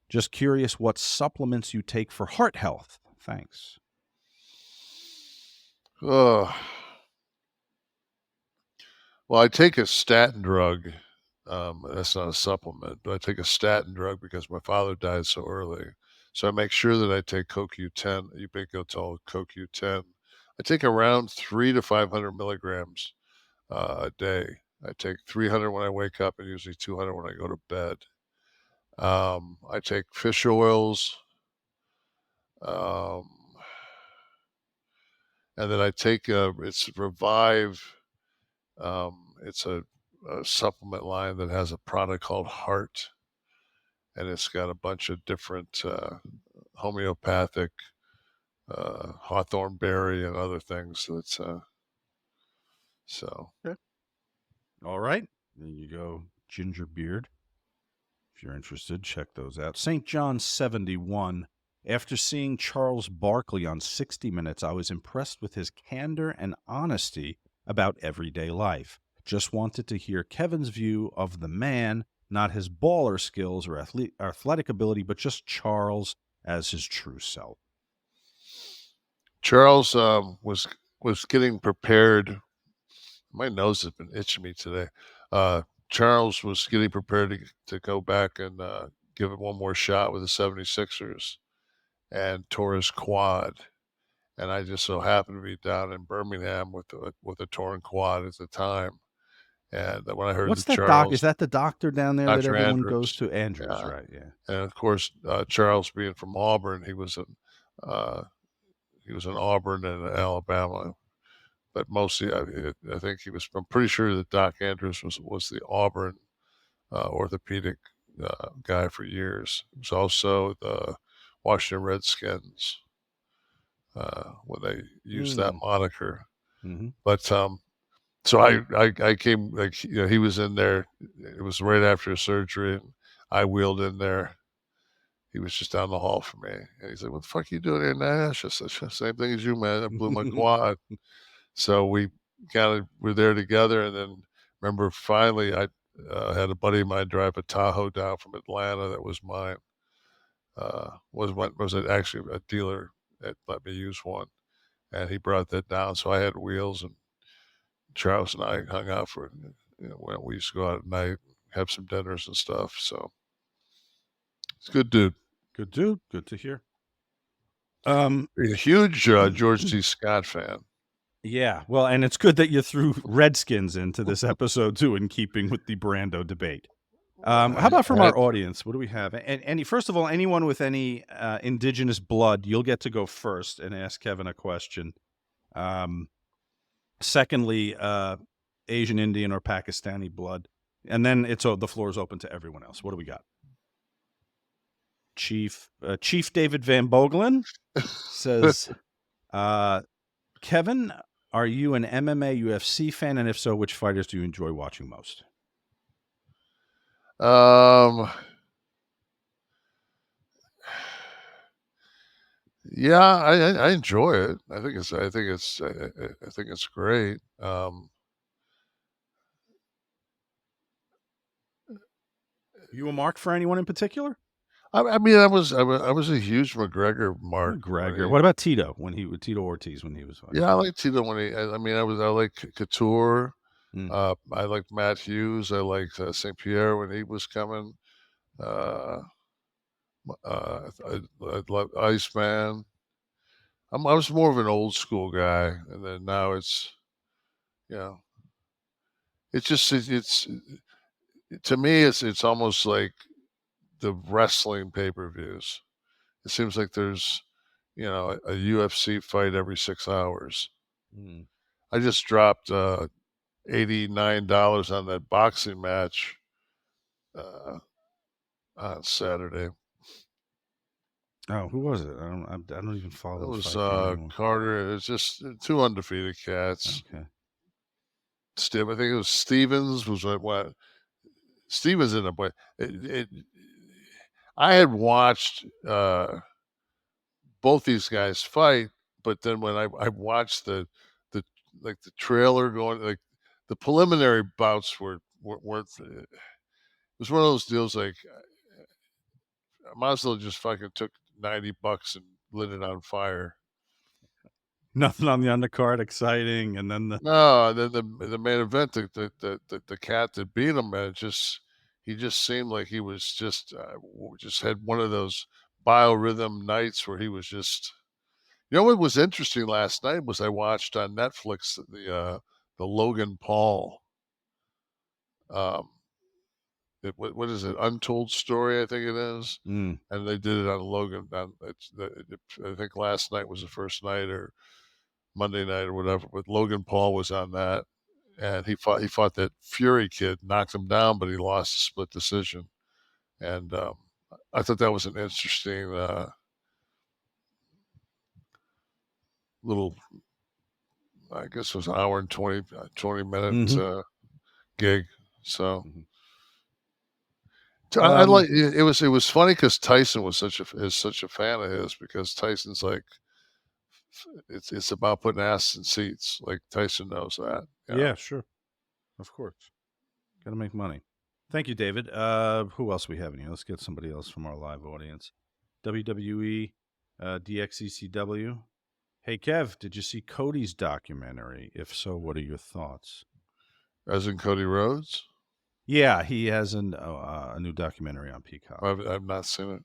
just curious what supplements you take for heart health. Thanks. Well, I take a statin drug. That's not a supplement, but I take a statin drug because my father died so early. So I make sure that I take CoQ10, ubiquitol CoQ10. I take around 300 to 500 milligrams a day. I take 300 when I wake up and usually 200 when I go to bed. I take fish oils. And then I take it's Revive. It's a supplement line that has a product called Heart, and it's got a bunch of different homeopathic hawthorn berry and other things. Okay. All right, there you go, Ginger Beard. If you're interested, check those out. St. John 71. After seeing Charles Barkley on 60 Minutes, I was impressed with his candor and honesty about everyday life. Just wanted to hear Kevin's view of the man, not his baller skills or athletic ability, but just Charles as his true self. Charles was getting prepared. My nose has been itching me today. Charles was getting prepared to go back and give it one more shot with the 76ers, and tore his quad. And I just so happened to be down in Birmingham with a torn quad at the time. And when I heard What's that that Charles, is that the doctor down there Dr. that everyone Andrews. goes to? Andrews, right? Yeah. And of course, Charles being from Auburn, he was in Auburn and Alabama, but mostly I think I'm pretty sure that Doc Andrews was the Auburn orthopedic guy for years. He was also the Washington Redskins when they used that moniker. Mm-hmm. But so I came, he was in there. It was right after surgery, and I wheeled in there. He was just down the hall from me, and he's like, "What the fuck are you doing here, Nash?" I said, "Same thing as you, man. I blew my quad." So we were there together, and then remember finally Had a buddy of mine drive a Tahoe down from Atlanta that was mine. Was it actually a dealer that let me use one, and he brought that down, so I had wheels, and Charles and I hung out for, when we used to go out at night, have some dinners and stuff. So it's a good dude. Good dude. Good to hear. A huge George C. Scott fan. Yeah, well, and it's good that you threw Redskins into this episode too, in keeping with the Brando debate. How about from our audience? What do we have? And first of all, anyone with any indigenous blood, you'll get to go first and ask Kevin a question. Secondly, Asian, Indian, or Pakistani blood, and then the floor is open to everyone else. What do we got? Chief David Van Boegelen says, Kevin, are you an MMA UFC fan? And if so, which fighters do you enjoy watching most? Yeah, I enjoy it. I think it's great. You a mark for anyone in particular? I mean, I was a huge McGregor mark. McGregor. What about Tito Tito Ortiz when he was fighting? Yeah, I like Tito I like Couture. I liked Matt Hughes. I liked St. Pierre when he was coming. I loved Iceman. I was more of an old school guy, and then now it's to me it's almost like the wrestling pay-per-views. It seems like there's a UFC fight every 6 hours. I just dropped $89 on that boxing match on Saturday. Oh, who was it? I don't even follow. It was Carter. It's just 2 undefeated cats. Okay. I think it was Stevens. Stevens in a way. I had watched both these guys fight, but then when I watched the trailer going, like the preliminary bouts weren't. It was one of those deals like I might as well just fucking took $90 and lit it on fire. Nothing on the undercard exciting, and then the main event, the cat that beat him, he just seemed like he was just had one of those biorhythm nights where he was just. What was interesting last night was I watched on Netflix the Logan Paul. What is it? Untold Story, I think it is. And they did it on Logan. I think last night was the first night or Monday night or whatever. But Logan Paul was on that, and he fought that Fury kid, knocked him down, but he lost a split decision. And I thought that was an interesting little. I guess it was an hour and 20 minute gig. So. I like it. Was funny because Tyson is such a fan of his, because Tyson's like it's about putting ass in seats. Like Tyson knows that. Yeah, sure, of course. Got to make money. Thank you, David. Who else we have in here? Let's get somebody else from our live audience. WWE, DXECW. Hey, Kev, did you see Cody's documentary? If so, what are your thoughts? As in Cody Rhodes? Yeah, he has a new documentary on Peacock. I've not seen it.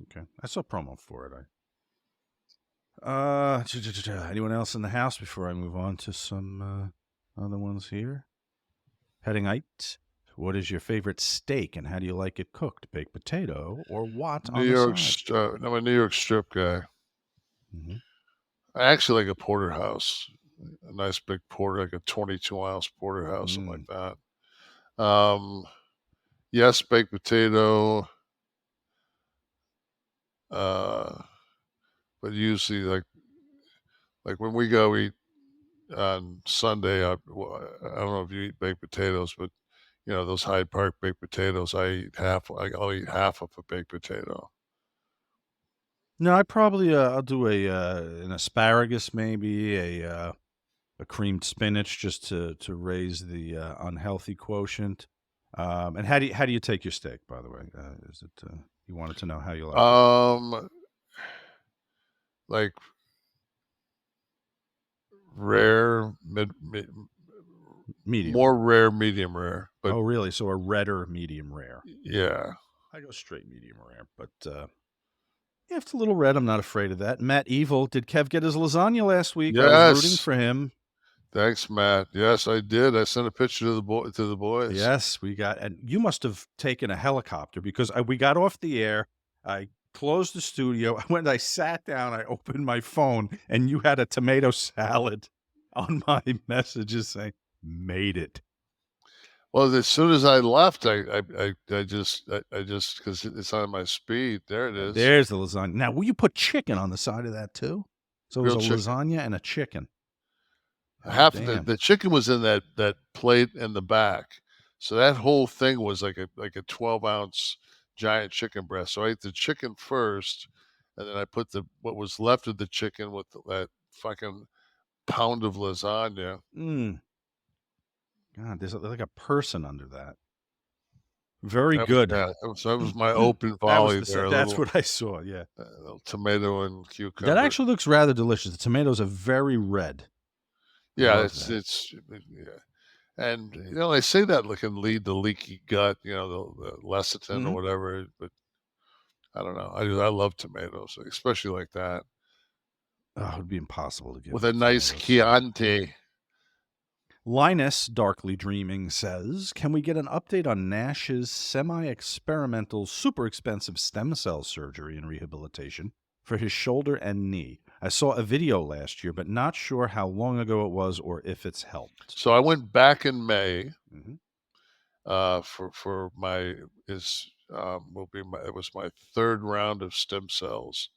Okay, I saw promo for it. Anyone else in the house before I move on to some other ones here? Heading Height. What is your favorite steak and how do you like it cooked? Baked potato or what? I'm a New York strip guy. I actually like a porterhouse, a nice big porter, like a 22-ounce porterhouse, something like that. Yes, baked potato. But usually, like when we go eat on Sunday, I don't know if you eat baked potatoes, but those Hyde Park baked potatoes, I'll eat half of a baked potato. No, I probably I'll do an asparagus, maybe a creamed spinach, just to raise the unhealthy quotient, And how do you take your steak, by the way? Is it you wanted to know how you like it? Like rare, Medium. more rare, medium rare. But oh, really? So a redder medium rare. yeah, I go straight medium rare, but if it's a little red, I'm not afraid of that. Matt Evil, did Kev get his lasagna last week? Yes. I was rooting for him. Thanks, Matt. Yes, I did. I sent a picture to the boys. Yes, we got, and you must have taken a helicopter because we got off the air. I closed the studio. I sat down, I opened my phone, and you had a tomato salad on my messages saying, "Made it." Well, as soon as I left, I just because it's on my speed. There it is. There's the lasagna. Now, will you put chicken on the side of that too? So it was a Grilled chicken. lasagna and a chicken. Half of the chicken was in that plate in the back, so that whole thing was like a 12-ounce giant chicken breast. So I ate the chicken first, and then I put what was left of the chicken with that fucking pound of lasagna. God, there's like a person under that. Very good. That was my open volley there. That's what I saw. Yeah, little tomato and cucumber. That actually looks rather delicious. The tomatoes are very red. Yeah, it's yeah. And they say that can lead to leaky gut, the lecithin or whatever, but I don't know. I love tomatoes, especially like that. Oh, it would be impossible to get with a nice Chianti. Linus, darkly dreaming, says, can we get an update on Nash's semi-experimental, super expensive stem cell surgery and rehabilitation for his shoulder and knee? I saw a video last year, but not sure how long ago it was or if it's helped. So I went back in May for my it was my third round of stem cells,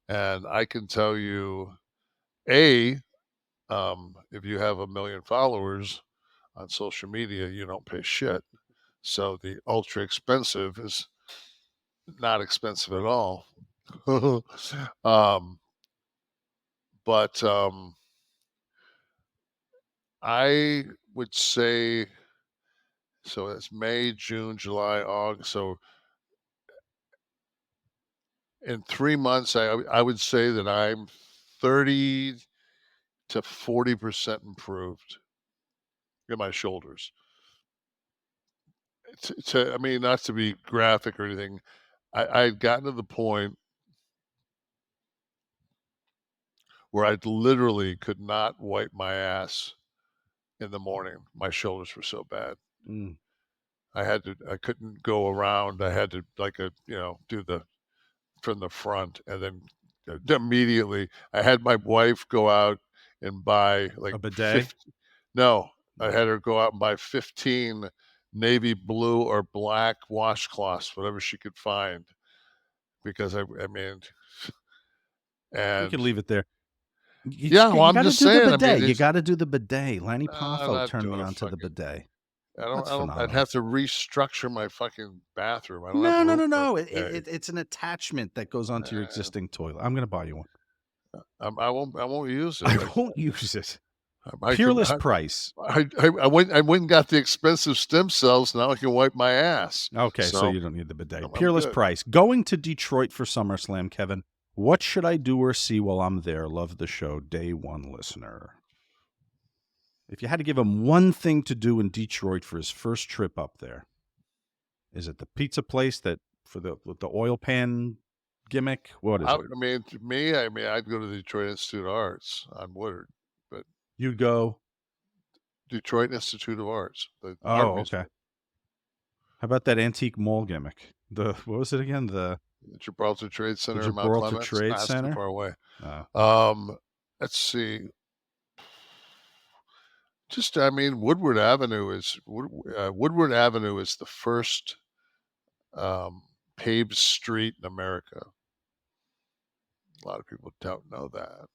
and I can tell you, if you have 1 million followers on social media, you don't pay shit. So the ultra expensive is not expensive at all. But I would say, so it's May, June, July, August. So in 3 months, I would say that I'm 30 to 40% improved in my shoulders. I mean, not to be graphic or anything, I had gotten to the point where I literally could not wipe my ass in the morning. My shoulders were so bad. I couldn't go around. I had to do from the front, and then immediately I had my wife go out and buy like a bidet. I had her go out and buy 15 navy blue or black washcloths, whatever she could find, because I mean, and we can leave it there. I'm just saying. You got to do the bidet. Lanny Poffo turned me on to the bidet. I'd have to restructure my fucking bathroom. No. It's an attachment that goes onto your existing toilet. I'm going to buy you one. I won't use it. I won't use it. Peerless price. I went and got the expensive stem cells. Now I can wipe my ass. Okay, so you don't need the bidet. Peerless price. Going to Detroit for SummerSlam, Kevin. What should I do or see while I'm there? Love the show. Day one listener. If you had to give him one thing to do in Detroit for his first trip up there, is it the pizza place with the oil pan gimmick? What is it? I mean, to me, I'd go to the Detroit Institute of Arts on Woodard, but you'd go Detroit Institute of Arts. Okay. How about that antique mall gimmick? What was it again? The Gibraltar Trade Center. The Gibraltar Trade Center. Too far away. Oh. Let's see. Woodward Avenue is the first paved street in America. A lot of people don't know that.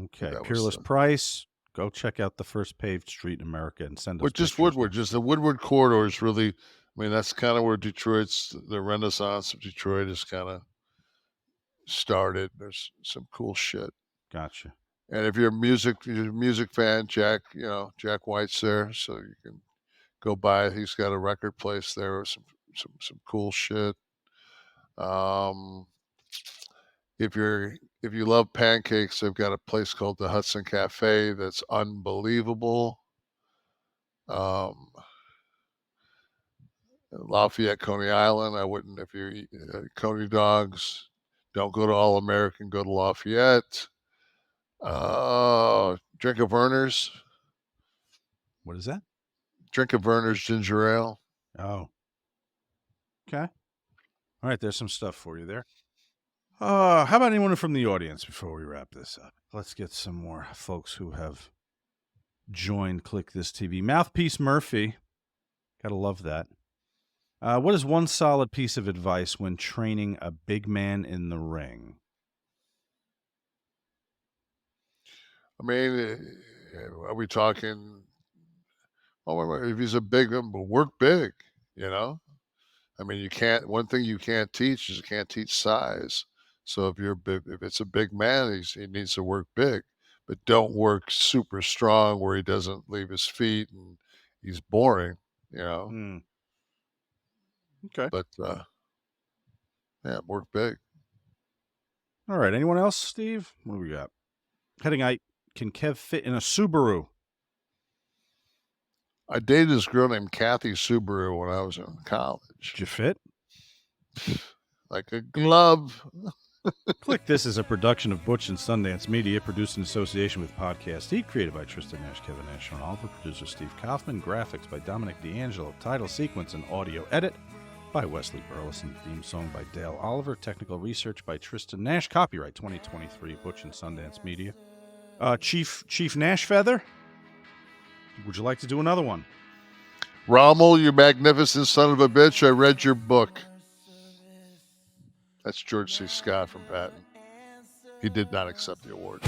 Okay, Peerless Price. Go check out the first paved street in America and send us. But just Woodward, just the Woodward corridor is really. I mean, that's kind of where the Renaissance of Detroit is kind of started. There's some cool shit. Gotcha. And if you're a music fan, Jack White's there, so you can go by. He's got a record place there with some cool shit. If you love pancakes, they've got a place called the Hudson Cafe that's unbelievable. Lafayette, Coney Island. I wouldn't, if you eat Coney dogs, don't go to All American, go to Lafayette. Drink of Werner's. What is that? Drink of Werner's ginger ale. Oh. Okay. All right, there's some stuff for you there. How about anyone from the audience before we wrap this up? Let's get some more folks who have joined Kliq This TV. Mouthpiece Murphy. Gotta love that. What is one solid piece of advice when training a big man in the ring? I mean, are we talking? If he's a big one, but work big, you know? I mean, you can't, one thing you can't teach is you can't teach size. So if it's a big man, he needs to work big, but don't work super strong where he doesn't leave his feet and he's boring, you know? Okay. But, yeah, work big. All right. Anyone else, Steve? What do we got? Heading out. Can Kev fit in a Subaru? I dated this girl named Kathy Subaru when I was in college. Did you fit? Like a glove. Kliq This is a production of Butch and Sundance Media, produced in association with Podcast Heat, created by Tristan Nash, Kevin Nash, Sean Oliver, producer Steve Kaufman, graphics by Dominic D'Angelo, title sequence and audio edit by Wesley Burleson, theme song by Dale Oliver, technical research by Tristan Nash, copyright 2023, Butch and Sundance Media. Chief Nash Feather, would you like to do another one? Rommel, you magnificent son of a bitch, I read your book. That's George C. Scott from Patton. He did not accept the award.